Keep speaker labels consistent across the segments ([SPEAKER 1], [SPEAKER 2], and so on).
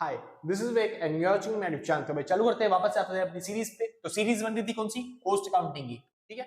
[SPEAKER 1] Hi, this is Wake and you are watching my YouTube channel. तो भाई चालू करते हैं, वापस आते हैं अपनी सीरीज पे। तो सीरीज बन रही थी कौन सी? कॉस्ट अकाउंटिंग की। ठीक है,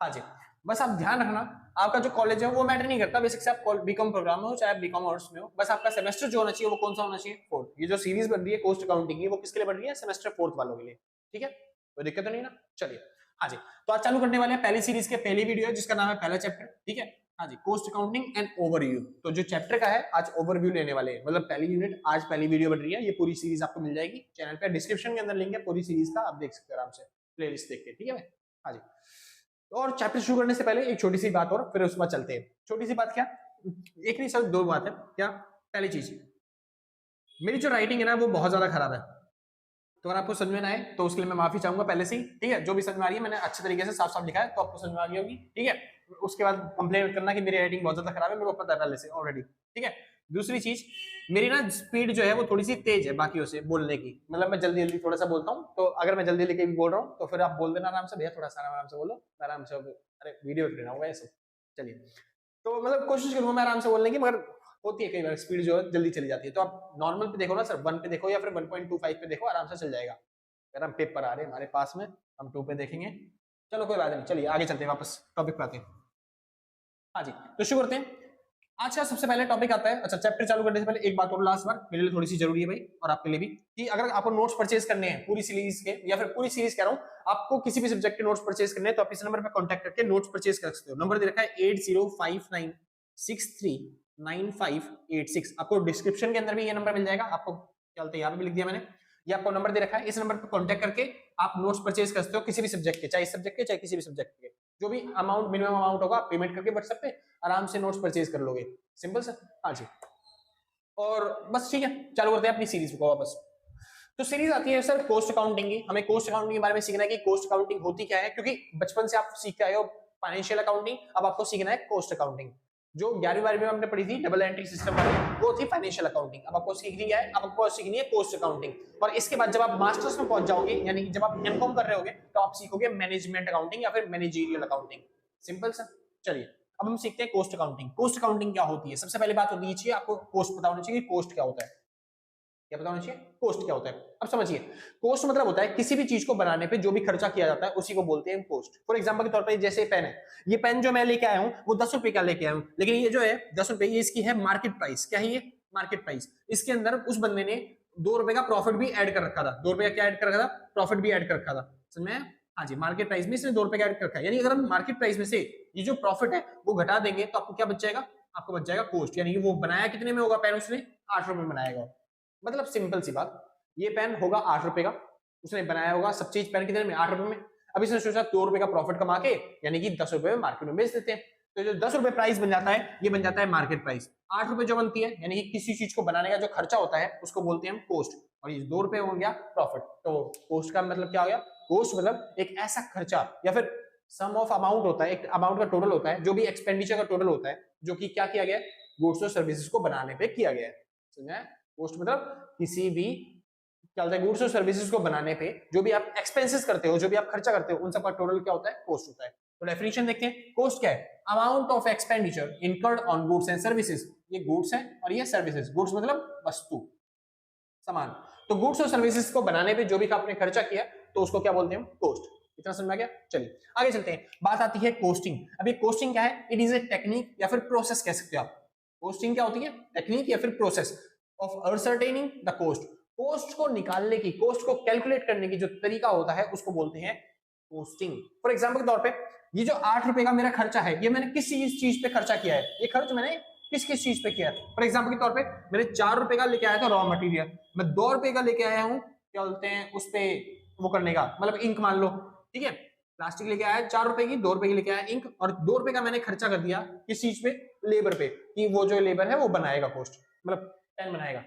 [SPEAKER 1] हाँ जी। बस आप ध्यान रखना, आपका जो कॉलेज है वो मैटर नहीं करता। बेसिक से आप बीकॉम प्रोग्राम में हो चाहे बीकॉम आर्ट्स में हो, बस आपका सेमेस्टर जो होना चाहिए वो कौन सा होना चाहिए? फोर्थ। ये जो सीरीज बन रही है कॉस्ट अकाउंटिंग की, वो किसके लिए बन रही है? सेमेस्टर फोर्थ वालों के लिए। ठीक है, कोई दिक्कत तो नहीं ना? चलिए, हाँ जी। तो आज चालू करने वाले हैं पहली सीरीज के पहली वीडियो है जिसका नाम है पहला चैप्टर। ठीक है, हाँ जी, कॉस्ट अकाउंटिंग एंड ओवरव्यू। तो जो चैप्टर का है आज ओवरव्यू लेने वाले हैं, मतलब पहली यूनिट आज पहली वीडियो बन रही है। ये पूरी सीरीज आपको मिल जाएगी चैनल पे, डिस्क्रिप्शन के अंदर लिंक है पूरी सीरीज का, आप देख सकते हो आराम से प्लेलिस्ट देख के। ठीक है भाई, हाँ जी। और चैप्टर शुरू करने से पहले एक छोटी सी बात और, फिर उसके बाद चलते हैं। छोटी सी बात क्या? एक नहीं सर, दो बात है। क्या? पहली चीज, मेरी जो राइटिंग है ना वो बहुत ज्यादा खराब है। तो अगर आपको समझ में ना आए तो उसके लिए मैं माफी चाहूंगा पहले से ही। ठीक है, जो भी समझ में आ रही है मैंने अच्छे तरीके से साफ साफ लिखा है तो आपको समझ में आ गई होगी। ठीक है, उसके बाद कंप्लेन करना कि मेरी राइटिंग बहुत ज्यादा खराब है, मेरे को पता है पहले से ऑलरेडी। ठीक है, दूसरी चीज, मेरी ना स्पीड जो है वो थोड़ी सी तेज है बाकियों से बोलने की। मतलब मैं जल्दी जल्दी थोड़ा सा बोलता हूँ, तो अगर मैं जल्दी जल्दी भी बोल रहा हूँ तो फिर आप बोल देना आराम से, भैया थोड़ा सा आराम से बोलो, आराम से। अरे वीडियो लेना होगा ये सब। चलिए, तो मतलब कोशिश करूंगा मैं आराम से बोलने की, मगर होती है कई बार स्पीड जो है जल्दी चली जाती है। तो आप नॉर्मल पे देखो ना सर, 1 पे देखो या फिर 1.25 पे देखो, आराम से चल जाएगा। अगर हम पेपर आ रहे हैं हमारे पास में, हम 2 पे देखेंगे। चलो कोई बात नहीं, चलिए आगे चलते हैं, वापस टॉपिक पे आते हैं। हाँ जी, तो शुरू करते हैं। आज का सबसे पहले टॉपिक आता है, अच्छा चैप्टर चालू करने से पहले एक बात और, लास्ट बार मेरे लिए थोड़ी सी जरूरी है भाई और आपके लिए भी, कि अगर आपको नोट्स परचेज करने हैं पूरी सीरीज के, या फिर पूरी सीरीज कह रहा हूं, आपको किसी भी सब्जेक्ट के नोट्स परचेज करने हैं तो आप इस नंबर पर कांटेक्ट करके नोट्स परचेज कर सकते हो। नंबर दे रखा है 8059639586। आपको डिस्क्रिप्शन के अंदर भी ये नंबर मिल जाएगा, आपको चलते यहाँ पे भी लिख दिया मैंने। ये आपको नंबर दे रखा है, इस नंबर पर कांटेक्ट करके आप नोट्स परचेज कर सकते हो किसी भी सब्जेक्ट के, चाहे इस सब्जेक्ट के चाहे किसी भी सब्जेक्ट के। जो भी अमाउंट, मिनिमम अमाउंट होगा, पेमेंट करके व्हाट्सएप पे आराम से नोट्स परचेज कर लोगे। सिंपल सर, हाँ जी। और बस ठीक है, चालू करते हैं अपनी सीरीज को वापस। तो सीरीज आती है सर कॉस्ट अकाउंटिंग की। हमें कॉस्ट अकाउंटिंग के बारे में सीखना है कि कॉस्ट अकाउंटिंग होती क्या है, क्योंकि बचपन से आप सीख के आए हो फाइनेंशियल अकाउंटिंग, अब आपको सीखना है कॉस्ट अकाउंटिंग। जो 11वीं 12वीं में हमने पढ़ी थी डबल एंट्री सिस्टम वाली, वो थी फाइनेंशियल अकाउंटिंग। अब आपको सीखनी है, अब आपको सीखनी है कॉस्ट अकाउंटिंग। और इसके बाद जब आप मास्टर्स में पहुंच जाओगे, यानी जब आप एमकॉम कर रहे होगे, तो आप सीखोगे मैनेजमेंट अकाउंटिंग या फिर मैनेजरियल अकाउंटिंग। सिंपल सर, चलिए अब हम सीखते हैं कॉस्ट अकाउंटिंग। कॉस्ट अकाउंटिंग क्या होती है? सबसे पहली बात होनी चाहिए आपको कॉस्ट पता होना चाहिए, कॉस्ट क्या होता है। क्या पता होना चाहिए कॉस्ट क्या होता है। अब समझिए, कॉस्ट मतलब होता है किसी भी चीज को बनाने पे जो भी खर्चा किया जाता है उसी को बोलते हैं कॉस्ट। फॉर एग्जांपल के तौर पे जैसे पेन है, ये पेन जो मैं लेके आया हूं वो 10 रुपए का लेके आया हूं, लेकिन ये जो है 10 रुपए, ये इसकी है मार्केट प्राइस। क्या है ये? Market price. इसके अंदर उस बंदे ने 2 रुपए का प्रॉफिट भी ऐड कर रखा था। 2 रुपए का क्या ऐड कर रखा था? प्रॉफिट भी ऐड कर रखा था। समझ में? हाँ जी, मार्केट प्राइस में इसने 2 रुपए का ऐड कर रखा है। यानी अगर हम मार्केट प्राइस में से ये जो प्रॉफिट है वो घटा देंगे तो आपको क्या बच जाएगा? आपको बच जाएगा कॉस्ट। यानी वो बनाया कितने में होगा पेन? उसने 8 रुपए में बनाएगा। मतलब सिंपल सी बात, ये पेन होगा 8 रुपए का, उसने बनाया होगा सब चीज पेन कितने में? 8 रुपए में। अब इसने सोचा 2 रुपए का प्रॉफिट कमा के, यानी कि 10 रुपए में मार्केट में बेच देते हैं। तो जो 10 रुपए प्राइस बन जाता है ये बन जाता है मार्केट प्राइस। 8 रुपए जो बनती है, यानी कि किसी चीज को बनाने का जो खर्चा होता है उसको बोलते हैं हम कॉस्ट। और ये 2 रुपए हो गया प्रॉफिट। तो कॉस्ट का मतलब क्या हो गया? कॉस्ट मतलब एक ऐसा खर्चा या फिर सम ऑफ अमाउंट होता है, एक अमाउंट का टोटल होता है, जो भी एक्सपेंडिचर का टोटल होता है, जो कि क्या किया गया है? गुड्स और सर्विसेज को बनाने पे किया गया है। समझे? कॉस्ट मतलब किसी भी, क्या होता है, गुड्स और सर्विसेज को बनाने पे जो भी आप एक्सपेंसेस करते हो, जो भी आप खर्चा करते हो, उन सब का टोटल क्या होता है? कॉस्ट होता है। तो डेफिनेशन देखते हैं, कॉस्ट क्या है? Amount of expenditure incurred on goods and services. ये गुड्स है और ये सर्विसेज। गुड्स मतलब वस्तु, सामान। तो गुड्स और सर्विसेज को बनाने पे जो भी आपने खर्चा किया तो उसको क्या बोलते हैं? कॉस्ट। इतना समझ में आ गया? चलिए आगे चलते हैं। बात आती है कोस्टिंग। अब ये कोस्टिंग क्या है? इट इज ए टेक्निक या फिर प्रोसेस कह सकते हो आप। कोस्टिंग क्या होती है? टेक्निक या फिर process of ascertaining the cost. Cost को निकालने की, कोस्ट को कैलकुलेट करने की जो तरीका होता है उसको बोलते हैं कोस्टिंग। फॉर एग्जाम्पल के तौर पे ये जो 8 रुपए का मेरा खर्चा है, ये मैंने किस चीज पे खर्चा किया है? ये खर्च मैंने किस किस चीज पे किया है? फॉर एग्जाम्पल के तौर पे मैंने 4 रुपए का लेके आया था रॉ मटेरियल, मैं 2 रुपए का लेके आया हूँ क्या बोलते हैं उस पे वो करने का, मतलब इंक मान लो। ठीक है, प्लास्टिक लेके आया 4 रुपए की, 2 रुपए की लेके आया इंक, और 2 रुपए का मैंने खर्चा कर दिया किस चीज पे? लेबर पे, कि वो जो लेबर है वो बनाएगा कॉस्ट, मतलब पेन बनाएगा।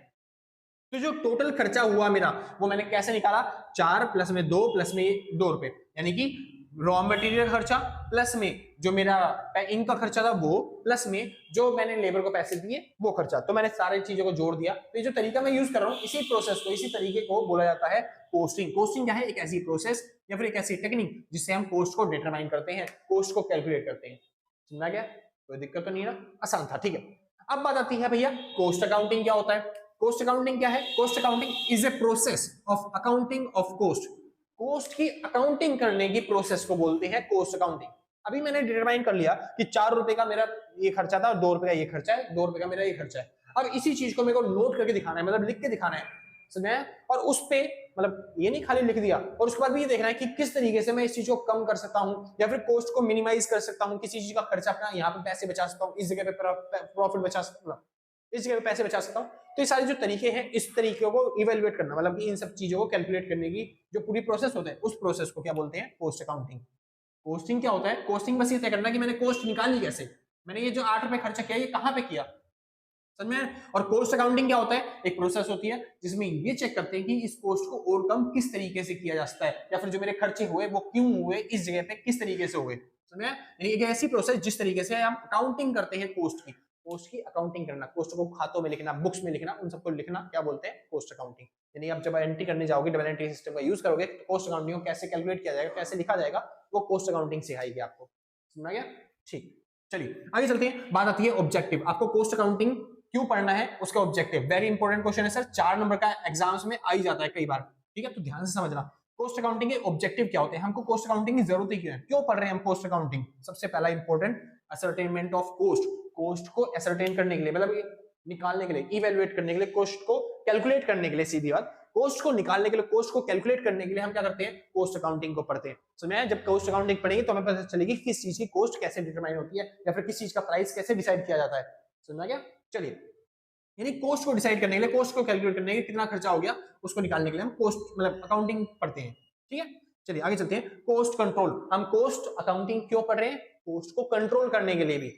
[SPEAKER 1] तो जो टोटल खर्चा हुआ मेरा वो मैंने कैसे निकाला? 4 प्लस में 2 प्लस में 2 रुपए, यानी कि रॉ मटेरियल खर्चा प्लस में जो मेरा इंक का खर्चा था वो, प्लस में जो मैंने लेबर को पैसे दिए वो खर्चा। तो मैंने सारी चीजों को जोड़ दिया। तो ये जो तरीका मैं यूज कर रहा हूँ, इसी प्रोसेस को, इसी तरीके को बोला जाता है कोस्टिंग। कोस्टिंग क्या है? एक ऐसी प्रोसेस या फिर एक ऐसी टेक्निक जिससे हम कॉस्ट को डिटरमाइन करते हैं, कॉस्ट को कैलकुलेट करते हैं। समझा गया? कोई दिक्कत तो नहीं है ना? आसान था। ठीक है, अब बात आती है भैया कॉस्ट अकाउंटिंग क्या होता है। कोस्ट अकाउंटिंग क्या है? Cost accounting is a process of accounting of cost. Cost की अकाउंटिंग करने की प्रोसेस को बोलते हैं कोस्ट अकाउंटिंग। अभी मैंने डिटरमाइन कर लिया कि 4 रुपए का मेरा ये खर्चा था और 2 रुपए का ये खर्चा है, 2 रुपए का मेरा ये खर्चा है। अब इसी चीज को मेरे को नोट करके दिखाना है, मतलब लिख के दिखाना है, समझे? और उस पे मतलब ये नहीं खाली लिख दिया, और उसके बाद भी ये देखना है कि किस तरीके से मैं इस चीज को कम कर सकता हूँ या फिर कोस्ट को मिनिमाइज कर सकता हूँ, किसी चीज का खर्चा अपना यहाँ पे पैसे बचा सकता हूँ, इस जगह पे प्रॉफिट बचा सकता हूँ, इस जगह पे पैसे बचा सकता हूँ। तो ये सारे जो तरीके हैं, इस तरीके को इवेलुएट करना, मतलब कि इन सब चीजों को कैलकुलेट करने की जो पूरी प्रोसेस होता है, उस प्रोसेस को क्या बोलते हैं? Cost accounting. कोस्टिंग क्या होता है? कोस्टिंग बस ये तय करना कि मैंने कोस्ट निकाली कैसे, मैंने ये जो 8 रुपए खर्चा किया ये कहाँ पे किया, समझ में? और कोस्ट अकाउंटिंग क्या होता है? एक प्रोसेस होती है जिसमें ये चेक करते हैं कि इस कोस्ट को ओवरकम किस तरीके से किया जा सकता है, या फिर जो मेरे खर्चे हुए वो क्यों हुए, इस जगह पे किस तरीके से हुए, समझ में? यानी एक ऐसी प्रोसेस जिस तरीके से हम अकाउंटिंग करते हैं कोस्ट की, कोस्ट की अकाउंटिंग करना, कोस्ट को खातों में लिखना, बुक्स में लिखना, उन सबको लिखना क्या बोलते हैं? Cost accounting. यानी आप जब एंट्री करने जाओगे, डबल एंट्री सिस्टम का यूज करोगे, तो कोस्ट अकाउंटिंग को कैसे कैलकुलेट किया जाएगा, कैसे लिखा जाएगा, वो कोस्ट अकाउंटिंग सिखाएगी आपको। समझ गया? ठीक, चलिए आगे चलते हैं। बात आती है ऑब्जेक्टिव। आपको कोस्ट अकाउंटिंग क्यों पढ़ना है, उसका ऑब्जेक्टिव। वेरी इंपॉर्टेंट क्वेश्चन है सर, 4 नंबर का एग्जाम्स में आ ही जाता है कई बार, ठीक है? तो ध्यान से समझना कोस्ट अकाउंटिंग के ऑब्जेक्टिव क्या होते हैं, हमको कोस्ट अकाउंटिंग की जरूरत ही क्यों है, क्यों पढ़ रहे हैं हम कोस्ट अकाउंटिंग? सबसे पहला important, ascertainment of cost. Cost को असरटेन करने के लिए, मतलब निकालने के लिए, इवेलुएट करने के लिए, कोस्ट को कैलकुलेट करने के लिए, सीधी बात, कोस्ट को निकालने के लिए, कोस्ट को कैलकुलेट करने के लिए हम क्या करते हैं? कोस्ट अकाउंटिंग को पढ़ते हैं। समझे? जब कोस्ट अकाउंटिंग पढ़ेंगे तो हमें पता चलेगी किस चीज की कोस्ट कैसे डिटरमाइन होती है, या फिर किस चीज का प्राइस कैसे डिसाइड किया जाता है। समझा क्या? चलिए, यानी कोस्ट को डिसाइड करने के लिए, कोस्ट को कैलकुलेट करने के लिए, कितना खर्चा हो गया उसको निकालने के लिए हम कोस्ट मतलब अकाउंटिंग पढ़ते हैं, ठीक है? चलिए आगे चलते हैं। Cost control. हम कोस्ट अकाउंटिंग क्यों पढ़ रहे हैं? कोस्ट को कंट्रोल करने के लिए भी।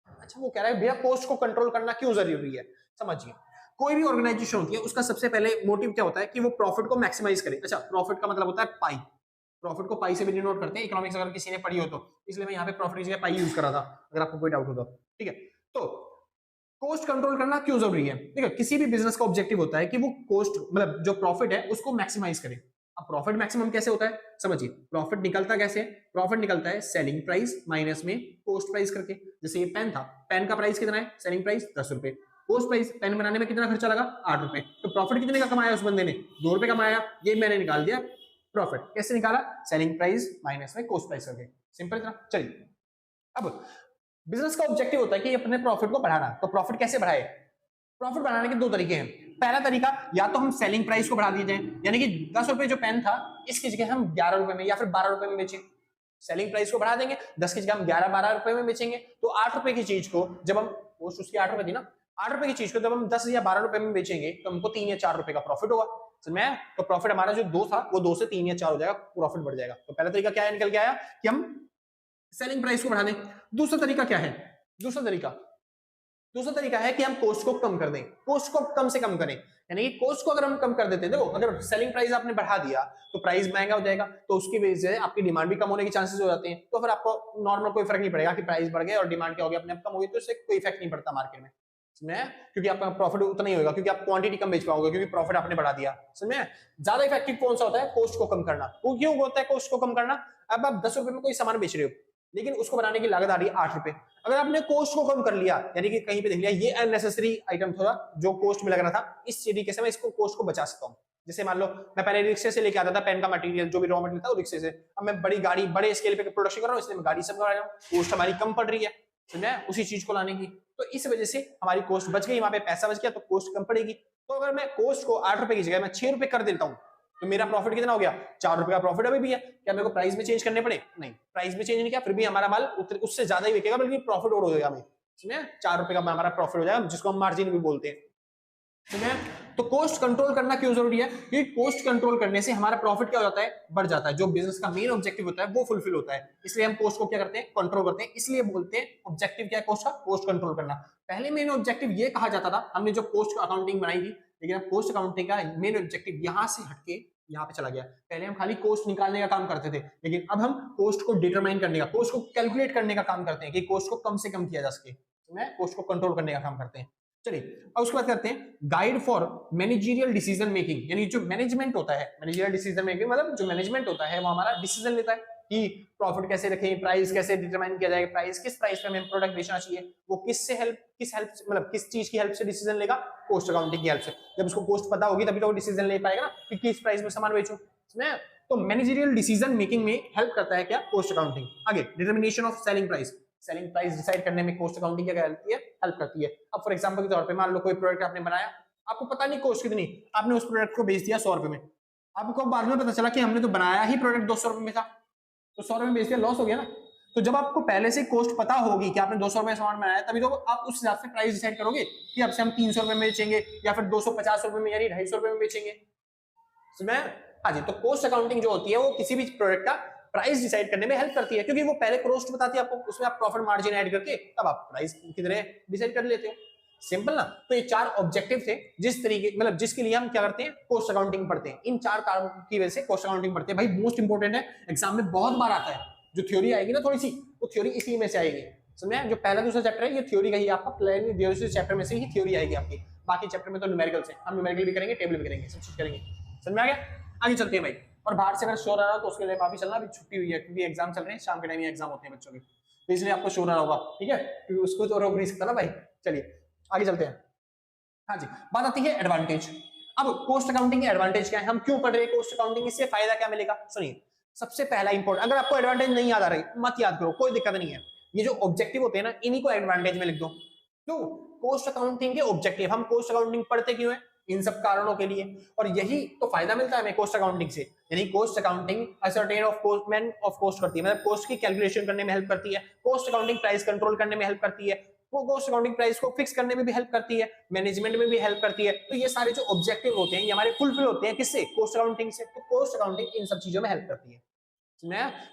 [SPEAKER 1] अच्छा, वो कह रहा है भैया कोस्ट को कंट्रोल करना क्यों जरूरी है? समझिए, कोई भी ऑर्गेनाइजेशन होती है उसका सबसे पहले मोटिव क्या होता है कि वो प्रॉफिट को मैक्सिमाइज करे। अच्छा, प्रॉफिट का मतलब होता है पाई। प्रॉफिट को पाई से भी डिनोट करते हैं, इकोनॉमिक्स अगर किसी ने पढ़ी हो तो, इसलिए मैं यहाँ पे प्रॉफिट की जगह पाई यूज करा था, अगर आपको कोई डाउट हो तो, ठीक है? तो कोस्ट कंट्रोल करना क्यों जरूरी है? ठीक है, किसी भी बिजनेस का ऑब्जेक्टिव होता है कि वो कोस्ट मतलब जो प्रॉफिट है उसको मैक्सिमाइज करे। अब प्रॉफिट मैक्सिमम कैसे होता है समझिए। प्रॉफिट निकलता कैसे? प्रॉफिट निकलता है सेलिंग प्राइस माइनस में कोस्ट प्राइस करके। जैसे ये पेन था, पेन का प्राइस कितना है? सेलिंग प्राइस 10 रुपए, कोस्ट प्राइस पेन बनाने में कितना खर्चा लगा? 8 रुपए। तो प्रॉफिट कितने का कमाया उस बंदे ने? 2 रुपए कमाया। ये मैंने निकाल दिया प्रॉफिट। कैसे निकाला? सेलिंग प्राइस माइनस में कोस्ट प्राइस करके। सिंपल इतना। चलिए, अब बिजनेस का ऑब्जेक्टिव होता है कि अपने प्रॉफिट को बढ़ाना। तो प्रॉफिट कैसे बढ़ाए? प्रॉफिट बढ़ाने के 2 तरीके हैं। पहला तरीका, या तो हम सेलिंग प्राइस को बढ़ा दिए जाए, यानी कि 10 रुपए जो पेन था इसकी जगह हम 11 रुपए में या फिर 12 रुपए में बेचें। सेलिंग प्राइस को बढ़ा देंगे, 10 की जगह हम 11-12 रुपए में बेचेंगे। तो 8 रुपए की चीज को जब हम, कोस्ट उसकी 8 रुपए थी ना, 8 रुपए की चीज को जब हम 10 या 12 रुपए में बेचेंगे तो हमको 3 या 4 रुपए का प्रॉफिट होगा। समझ में? तो प्रॉफिट हमारा जो 2 था वो 2 से 3 या 4 हो जाएगा, प्रॉफिट बढ़ जाएगा। तो पहला तरीका क्या है, निकल के आया कि हम सेलिंग प्राइस को बढ़ा दें। दूसरा तरीका क्या है? दूसरा तरीका है कि हम कोस्ट को कम कर दें। कोस्ट को कम से कम करें, यानी कि कोस्ट को अगर हम कम कर देते हैं, देखो अगर सेलिंग प्राइस आपने बढ़ा दिया तो प्राइस महंगा हो जाएगा, तो उसकी वजह से आपकी डिमांड भी कम होने के चांसेस हो जाते हैं। तो फिर आपको नॉर्मल कोई फर्क नहीं पड़ेगा कि प्राइस बढ़ गया और डिमांड क्या हो गया, अपने आप कम हो गई, तो इससे कोई इफेक्ट नहीं पड़ता मार्केट में, समझ में? क्योंकि आपका प्रॉफिट उतना ही होगा, क्योंकि आप क्वांटिटी कम बेच पाओगे, क्योंकि प्रॉफिट आपने बढ़ा दिया। समझ में? ज्यादा इफेक्टिव कौन सा होता है? कोस्ट को कम करना। वो क्यों होता है कोस्ट को कम करना? अब आप 10 रुपए में कोई सामान बेच रहे हो, लेकिन उसको बनाने की लागत आ रही है 8 रुपए। अगर आपने कोस्ट को कम कर लिया, यानी कि कहीं पे देख लिया ये अननेसेसरी आइटम था जो कोस्ट में लग रहा था, इस तरीके से मैं इसको कोस्ट को बचा सकता हूँ। जैसे मान लो मैं पहले रिक्शे से लेके आता था पेन का मटेरियल, जो भी रॉ मटेरियल था वो रिक्शे से, अब मैं बड़ी गाड़ी बड़े स्केल पे प्रोडक्शन कर रहा हूँ, इसलिए मैं गाड़ी से मंगा रहा हूँ, कोस्ट हमारी कम पड़ रही है, समझे? उसी चीज को लाने की, तो इस वजह से हमारी कोस्ट बच गई, वहां पे पैसा बच गया, तो कोस्ट कम पड़ेगी। तो अगर मैं कोस्ट को 8 रुपए की जगह मैं 6 रुपए कर देता हूँ, तो मेरा प्रॉफिट कितना हो गया? 4 रुपए का प्रॉफिट अभी भी है। क्या मेरे को प्राइस में चेंज करने पड़े? नहीं, प्राइस में चेंज नहीं किया, फिर भी हमारा माल उससे ज्यादा ही बिकेगा, बल्कि प्रॉफिट और हो जाएगा हमें, समझे? 4 रुपए का हमारा प्रॉफिट हो जाएगा, जिसको हम मार्जिन भी बोलते हैं, समझे? तो कोस्ट कंट्रोल करना क्यों जरूरी है? क्योंकि कोस्ट कंट्रोल करने से हमारा प्रॉफिट क्या हो जाता है? बढ़ जाता है। जो बिजनेस का मेन ऑब्जेक्टिव होता है वो फुलफिल होता है, इसलिए हम कोस्ट को क्या करते हैं? कंट्रोल करते हैं। इसलिए बोलते हैं ऑब्जेक्टिव क्या है कोस्ट का? कोस्ट कंट्रोल करना। पहले मेन ऑब्जेक्टिव ये कहा जाता था, हमने जो कोस्ट अकाउंटिंग बनाई थी, लेकिन अब कोस्ट अकाउंटिंग का मेन ऑब्जेक्टिव यहाँ से हटके यहाँ पे चला गया। पहले हम खाली कोस्ट निकालने का काम करते थे, लेकिन अब हम कोस्ट को डिटरमाइन करने का, कोस्ट को कैलकुलेट करने का काम करते हैं कि कोस्ट को कम से कम किया जा सके। कोस्ट को कंट्रोल करने का काम करते हैं। चलिए अब उसके बाद करते हैं guide for managerial decision making, यानी जो मैनेजमेंट होता है, मैनेजरियल डिसीजन मेकिंग मतलब जो मैनेजमेंट होता है वो हमारा डिसीजन लेता है, कि प्रॉफिट कैसे रखें, प्राइस कैसे डिटरमाइन किया जाएगा, प्राइस किस प्राइस पे हमें प्रोडक्ट बेचना चाहिए, वो किससे किस हेल्प मतलब किस चीज की हेल्प से डिसीजन लेगा, कोस्ट अकाउंटिंग की हेल्प से। जब उसको कोस्ट पता होगी तभी तो वो डिसीजन ले पाएगा ना कि किस प्राइस में सामान बेचूं। तो मैनेजरियल डिसीजन मेकिंग में हेल्प करता है क्या, कोस्ट अकाउंटिंग। आगे determination of selling price, selling price decide करने में कोस्ट अकाउंटिंग क्या हेल्प करती है। अब फॉर एग्जांपल के तौर पे मान लो कोई प्रोडक्ट आपने बनाया, आपको पता नहीं कोस्ट कितनी, आपने उस प्रोडक्ट को बेच दिया 100 रुपए में, आपको बाद में पता चला कि हमने तो बनाया ही प्रोडक्ट 200 रुपए में था, तो 100 रुपए में बेच दिया, लॉस हो गया ना। तो जब आपको पहले से कोस्ट पता होगी कि आपने 200 रुपए सामान बनाया, तभी तो आप उस हिसाब से प्राइस डिसाइड करोगे कि अब से हम 300 रुपए में बेचेंगे या फिर 250 रुपए में, यानी 250 रुपए में बेचेंगे। हाँ जी, तो कोस्ट अकाउंटिंग जो होती है वो किसी भी प्रोडक्ट का प्राइस डिसाइड करने में हेल्प करती है, क्योंकि वो पहले कॉस्ट बताती है आपको, उसमें आप प्रॉफिट मार्जिन ऐड करके तब आप प्राइस कितने डिसाइड कर लेते हो। सिंपल ना। तो ये 4 ऑब्जेक्टिव थे जिस तरीके मतलब जिसके लिए हम क्या करते हैं, कोस्ट अकाउंटिंग पढ़ते हैं। इन 4 कारणों की वजह से कोस्ट अकाउंटिंग पढ़ते हैं। भाई मोस्ट इंपोर्टेंट है, एग्जाम में बहुत बार आता है। जो थ्योरी आएगी ना थोड़ी सी, वो थ्योरी इसी में से आएगी। समझे? जो पहला दूसरा चैप्टर है ये थ्योरी का ही आपका प्लान, दूसरे चैप्टर में से ही थ्योरी आएगी आपकी। बाकी चैप्टर में तो न्यूमेरिकल्स है, हम न्यूमेरिकल भी करेंगे, टेबल भी करेंगे, सब चीज करेंगे। समझ में आ गया? आगे चलते हैं भाई। और बाहर से अगर शोर आ रहा है तो उसके लिए माफी चलना, अभी छुट्टी हुई है क्योंकि एग्जाम चल रहे हैं, शाम के टाइम एग्जाम होते हैं बच्चों के, तो इसलिए आपको शोर आ रहा होगा, ठीक है, क्योंकि उसको तो रोक नहीं सकता ना भाई। चलिए आगे चलते हैं। हाँ जी, बात आती है एडवांटेज। अब कोस्ट अकाउंटिंग के एडवांटेज क्या है, हम क्यों पढ़ रहे हैं कोस्ट अकाउंटिंग, इससे फायदा क्या मिलेगा, सुनिए। सबसे पहला इंपॉर्टेंट, अगर आपको एडवांटेज नहीं याद आ रही मत याद करो, कोई दिक्कत नहीं है। ये जो ऑब्जेक्टिव होते हैं ना, इन्हीं को एडवांटेज में लिख दो। क्यों? कोस्ट अकाउंटिंग के ऑब्जेक्टिव, हम कोस्ट अकाउंटिंग पढ़ते क्यों है, इन सब कारणों के लिए। और यही तो फायदा मिलता है हमें कोस्ट अकाउंटिंग से। यानी cost accounting ascertain of cost करती है, मतलब कॉस्ट की कैलकुलेशन करने में हेल्प करती है। कोस्ट अकाउंटिंग प्राइस कंट्रोल करने में हेल्प करती है, वो कोस्ट अकाउंटिंग प्राइस को फिक्स करने में भी हेल्प करती है, मैनेजमेंट में भी हेल्प करती है। तो ये सारे जो ऑब्जेक्टिव होते हैं ये हमारे फुलफिल होते हैं किससे, कोस्ट अकाउंटिंग से। तो कोस्ट अकाउंटिंग इन सब चीजों में हेल्प करती है।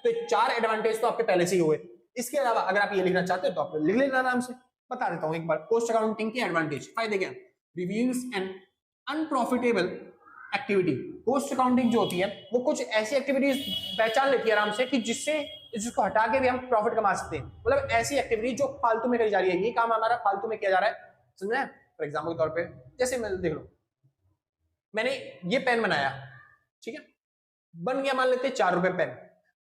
[SPEAKER 1] तो 4 एडवांटेज तो आपके पहले से ही हुए। इसके अलावा अगर आप ये लिखना चाहते हो तो आप लिख लेना आराम से। बता देता हूं एक बार, कोस्ट अकाउंटिंग के एडवांटेज, फायदे क्या, reviews and unprofitable activity. Cost accounting जो होती है वो कुछ ऐसी एक्टिविटीज पहचान लेती है आराम से कि जिसको हटा के भी हम प्रॉफिट कमा सकते हैं। मतलब ऐसी एक्टिविटी जो फालतू में करी जा रही है, ये काम हमारा फालतू में किया जा रहा है। समझ में? फॉर एग्जाम्पल के तौर पे जैसे मैं देख लो, मैंने ये पेन बनाया, ठीक है, बन गया मान लेते 4 रुपए पेन।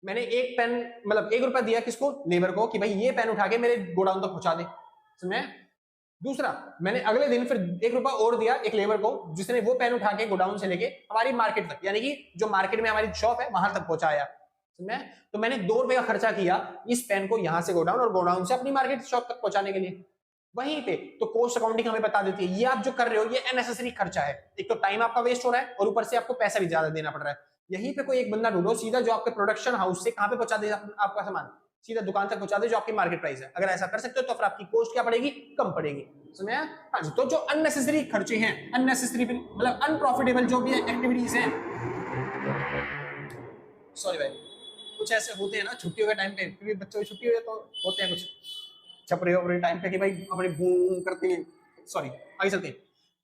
[SPEAKER 1] मैंने एक पेन मतलब 1 रुपया दिया किसको, लेबर को, कि भाई ये पेन उठा के मेरे गोडाउन तक पहुंचा दे। समझे? दूसरा, मैंने अगले दिन फिर 1 रुपया और दिया एक लेबर को, जिसने वो पेन उठा के गोडाउन से लेके हमारी मार्केट तक, यानी कि जो मार्केट में हमारी शॉप है वहां तक पहुंचाया। समझे? तो मैंने 2 रुपए का खर्चा किया इस पेन को यहां से गोडाउन और गोडाउन से अपनी मार्केट शॉप तक पहुंचाने के लिए। वहीं पे तो कोस्ट अकाउंटिंग हमें बता देती है ये आप जो कर रहे हो ये अननेसेसरी खर्चा है। एक तो टाइम आपका वेस्ट हो रहा है और ऊपर से आपको पैसा भी ज्यादा देना पड़ रहा है। यहीं पे कोई एक बंदा ढूंढो सीधा जो आपके प्रोडक्शन हाउस से कहां पे पहुंचा दे आपका सामान, सीधा दुकान तक पहुंचा दे जो आपकी मार्केट प्राइस है। अगर ऐसा कर सकते हो तो फिर आपकी कॉस्ट क्या पड़ेगी, कम पड़ेगी। समझे? हाँ जी, तो जो अननेसेसरी खर्चे हैं, अननेसेसरी मतलब अनप्रॉफिटेबल जो भी एक्टिविटीज हैं, सॉरी भाई कुछ ऐसे होते हैं ना छुट्टियों के टाइम पे, क्योंकि बच्चों की छुट्टी हुई है तो होते हैं कुछ छपरे वपरे टाइम पे कि भाई अपने बूम करते हैं। सॉरी, आगे चलते हैं।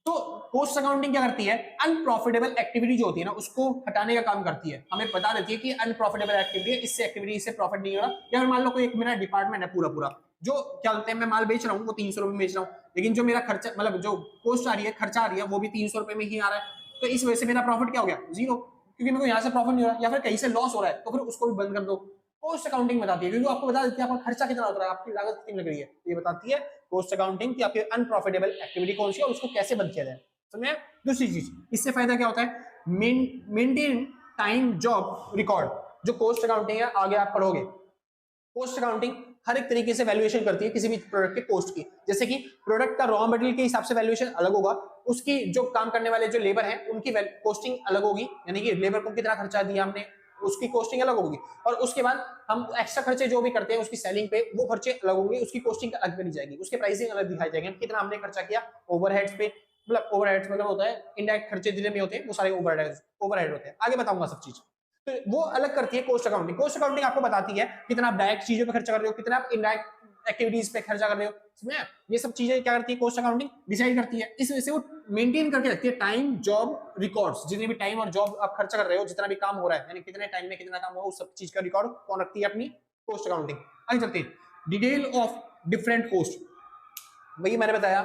[SPEAKER 1] तो कोस्ट अकाउंटिंग क्या करती है, अनप्रॉफिटेबल एक्टिविटी जो होती है ना उसको हटाने का काम करती है। हमें बता देती है कि अनप्रॉफिटेबल एक्टिविटी है, इससे एक्टिविटी से प्रॉफिट नहीं हो रहा। या फिर मान लो कोई एक मेरा डिपार्टमेंट है पूरा पूरा, जो क्या बोलते हैं मैं माल बेच रहा हूँ वो 300 रुपए में बेच रहा हूँ, लेकिन जो मेरा खर्चा मतलब जो कोस्ट आ रही है, खर्चा आ रही है वो भी 300 रुपए में ही आ रहा है। तो इस वजह से मेरा प्रॉफिट क्या हो गया, जीरो, क्योंकि मेरे को यहाँ से प्रॉफिट नहीं हो रहा, या फिर कहीं से लॉस हो रहा है तो फिर उसको भी बंद कर दो। कोस्ट अकाउंटिंग बताती है, क्योंकि आपको बता देती है आपका खर्चा कितना होता है, आपकी लागत कितनी लग रही है, ये बताती है कोस्ट अकाउंटिंग कि आपकी अनप्रॉफिटेबल एक्टिविटी कौन सी है और उसको कैसे बंद किया जाए। समझे? दूसरी चीज, इससे फायदा क्या होता है, मेंटेन टाइम जॉब रिकॉर्ड। जो कोस्ट अकाउंटिंग है आगे आप पढ़ोगे, कोस्ट अकाउंटिंग हर एक तरीके से वैल्यूएशन करती है किसी भी प्रोडक्ट के कोस्ट की। जैसे कि प्रोडक्ट का रॉ मटेरियल के हिसाब से वैल्यूएशन अलग होगा, उसकी जो काम करने वाले जो लेबर हैं उनकी कोस्टिंग अलग होगी, यानी कि लेबर को कितना खर्चा दिया हमने उसकी कोस्टिंग अलग होगी। और उसके बाद हम एक्स्ट्रा खर्चे जो भी करते हैं उसकी सेलिंग पे वो खर्चे अलग होंगे, उसकी कोस्टिंग अलग करी जाएगी, उसके प्राइसिंग अलग दिखाई जाएगी, कितना हमने खर्चा किया ओवरहेड्स पे। मतलब ओवरहेड्स मतलब होता है इनडायरेक्ट खर्चे जितने भी होते हैं वो सारे ओवरहेड होते हैं, आगे बताऊंगा सब चीज। तो वो अलग करती है कोस्ट अकाउंटिंग। कोस्ट अकाउंटिंग आपको बताती है कितना आप डायरेक्ट चीजों पे खर्चा कर रहे हो, कितना आप इनडायरेक्ट एक्टिविटीज पे खर्चा कर रहे हो। समझे? ये सब चीजें क्या करती है कोस्ट अकाउंटिंग, डिसाइड करती है। इस वजह से वो मेंटेन करके रखती है टाइम जॉब रिकॉर्ड्स, जितने भी टाइम और जॉब आप खर्चा कर रहे हो, जितना भी काम हो रहा है, यानी कितने टाइम में कितना काम हुआ, उस सब चीज का रिकॉर्ड कौन रखती है, अपनी कोस्ट अकाउंटिंग। आगे चलते हैं, डिटेल ऑफ डिफरेंट कोस्ट। वही मैंने बताया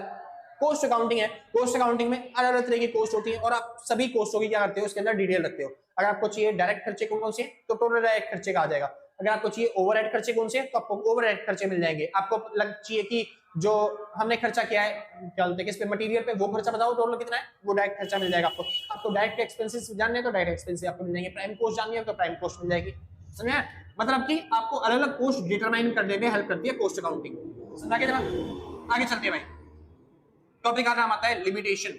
[SPEAKER 1] कोस्ट अकाउंटिंग है, कोस्ट अकाउंटिंग में अलग अलग तरह की कोस्ट होती है और आप सभी कोस्टों की क्या करते हो उसके अंदर डिटेल रखते हो। अगर आपको चाहिए डायरेक्ट खर्चे कौन कौन से तो टोटल डायरेक्ट खर्चे का आ जाएगा। अगर आपको चाहिए ओवरहेड खर्चे कौन से तो आपको ओवरहेड खर्चे मिल जाएंगे। आपको चाहिए कि जो हमने खर्चा किया है क्या बोलते हैं किस पे मटेरियल पे वो खर्चा बताओ टोटल कितना है, वो डायरेक्ट खर्चा मिल जाएगा आपको। आपको डायरेक्ट एक्सपेंसेस जानने हैं तो डायरेक्ट एक्सपेंसेस आपको मिल जाएंगे। प्राइम कॉस्ट जाननी है तो प्राइम कॉस्ट मिल जाएगी। समझे? मतलब कि आपको अलग अलग कॉस्ट डिटरमाइन करने में हेल्प करती है कोस्ट अकाउंटिंग। समझा के जरा आगे चलते हैं भाई। टॉपिक का नाम आता है लिमिटेशन।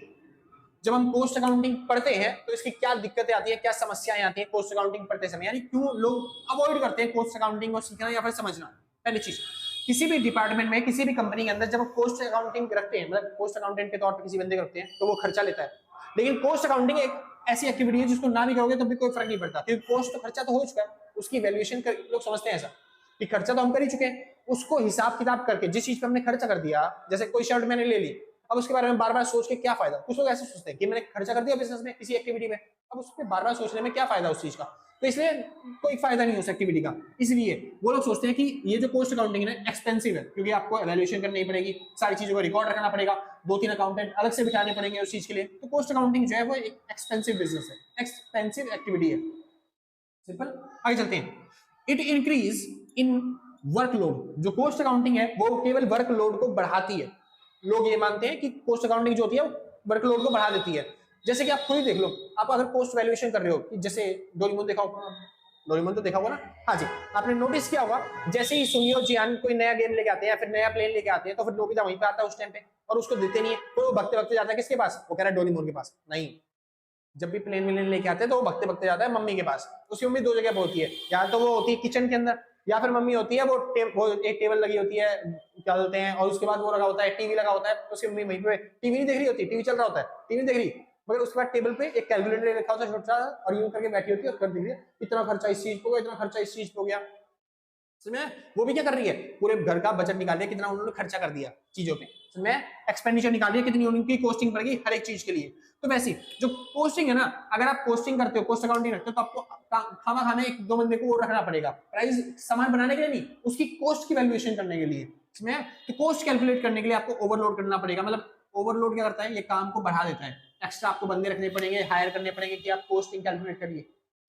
[SPEAKER 1] जब हम कोस्ट अकाउंटिंग पढ़ते हैं तो इसकी क्या दिक्कतें आती है, क्या समस्याएं आती है कोस्ट अकाउंटिंग पढ़ते समय, यानी क्यों लोग अवॉइड करते हैं कोस्ट अकाउंटिंग को सीखना या फिर समझना। पहली चीज, किसी भी डिपार्टमेंट में किसी भी कंपनी के अंदर जब कोस्ट अकाउंटिंग रखते हैं, मतलब कोस्ट अकाउंटेंट के तौर पर किसी बंदे को रखते हैं तो वो खर्चा लेता है। लेकिन कोस्ट अकाउंटिंग एक ऐसी एक्टिविटी है जिसको ना भी करोगे तो भी कोई फर्क नहीं पड़ता, क्योंकि कोस्ट तो खर्चा तो हो चुका है, उसकी वैल्यूएशन लोग समझते हैं ऐसा कि खर्चा तो हम कर ही चुके हैं, उसको हिसाब किताब करके जिस चीज पे हमने खर्चा कर दिया, जैसे कोई शर्ट मैंने ले ली, अब उसके बारे में बार बार सोच के क्या फायदा। कुछ लोग ऐसे सोचते हैं कि मैंने खर्चा कर दिया बिजनेस में किसी एक्टिविटी में, अब उस पर बार बार सोचने में क्या फायदा उस चीज का, तो इसलिए कोई फायदा नहीं उस एक्टिविटी का। इसलिए वो लोग सोचते हैं कि ये जो कोस्ट अकाउंटिंग है एक्सपेंसिव है, क्योंकि आपको एवेल्यूएशन करनी पड़ेगी, सारी चीजों को रिकॉर्ड रखना पड़ेगा, 2-3 अकाउंटेंट अलग से बिठाने पड़ेंगे उस चीज के लिए। तो कोस्ट अकाउंटिंग जो है वो एक एक्सपेंसिव बिजनेस है, एक्सपेंसिव एक्टिविटी है। सिंपल। आगे चलते हैं। It increase in workload. जो कोस्ट अकाउंटिंग है वो केवल वर्कलोड को बढ़ाती है। लोग ये मानते हैं कि कोस्ट अकाउंटिंग जो होती है वर्कलोड को बढ़ा देती है। जैसे कि आप खुद ही देख लो, आप अगर कोस्ट वैल्यूएशन कर रहे हो कि जैसे डोरेमोन देखा होगा, डोरेमोन तो देखा होगा ना, हाँ जी, आपने नोटिस किया होगा जैसे ही सुनियो जियान कोई नया गेम लेके आते हैं या फिर नया प्लेन लेके आते हैं तो फिर नोबिता वहीं पे आता है उस टाइम पे और उसको देते नहीं है, तो वो भगते भगते जाता है किसके पास, वो कह रहा है डोरेमोन के पास। नहीं, जब भी प्लेन विलेन लेके आते हैं तो वो भगते भगते जाता है मम्मी के पास। उसकी मम्मी दो जगह पे होती है, या तो वो होती है किचन के अंदर या फिर मम्मी होती है वो एक टेबल लगी होती है क्या बोलते हैं, और उसके बाद वो लगा होता है टीवी लगा होता है, उसकी मम्मी वहीं पे टीवी नहीं देख रही होती, टीवी चल रहा होता है, टीवी नहीं देख रही, मगर उसके बाद टेबल पे एक कैलकुलेटर रखा होता है छोटा सा और यूं करके बैठी होती है और कर देती है इतना खर्चा इस चीज पे हो गया, इतना खर्चा इस चीज पे हो गया। समझे? वो भी क्या कर रही है, पूरे घर का बजट निकाल दिया कितना उन्होंने खर्चा कर दिया चीजों पे। समझे? एक्सपेंडिचर निकाल दिया कितनी उनकी कॉस्टिंग पड़ेगी हर एक चीज के लिए। तो वैसी जो कॉस्टिंग है ना, अगर आप कॉस्टिंग करते हो, कॉस्ट अकाउंटिंग रखते हो, तो आपको खाना खाने एक दो बंदे को वो रखना पड़ेगा प्राइस सामान बनाने के लिए नहीं, उसकी कॉस्ट की वैल्यूएशन करने के लिए। समझे? तो कॉस्ट कैलकुलेट करने के लिए आपको ओवरलोड करना पड़ेगा। मतलब ओवरलोड क्या करता है, ये काम को बढ़ा देता है, एक्स्ट्रा आपको बंदे रखने पड़ेंगे, हायर करने पड़ेंगे कि आप कॉस्टिंग कैलकुलेट करिए।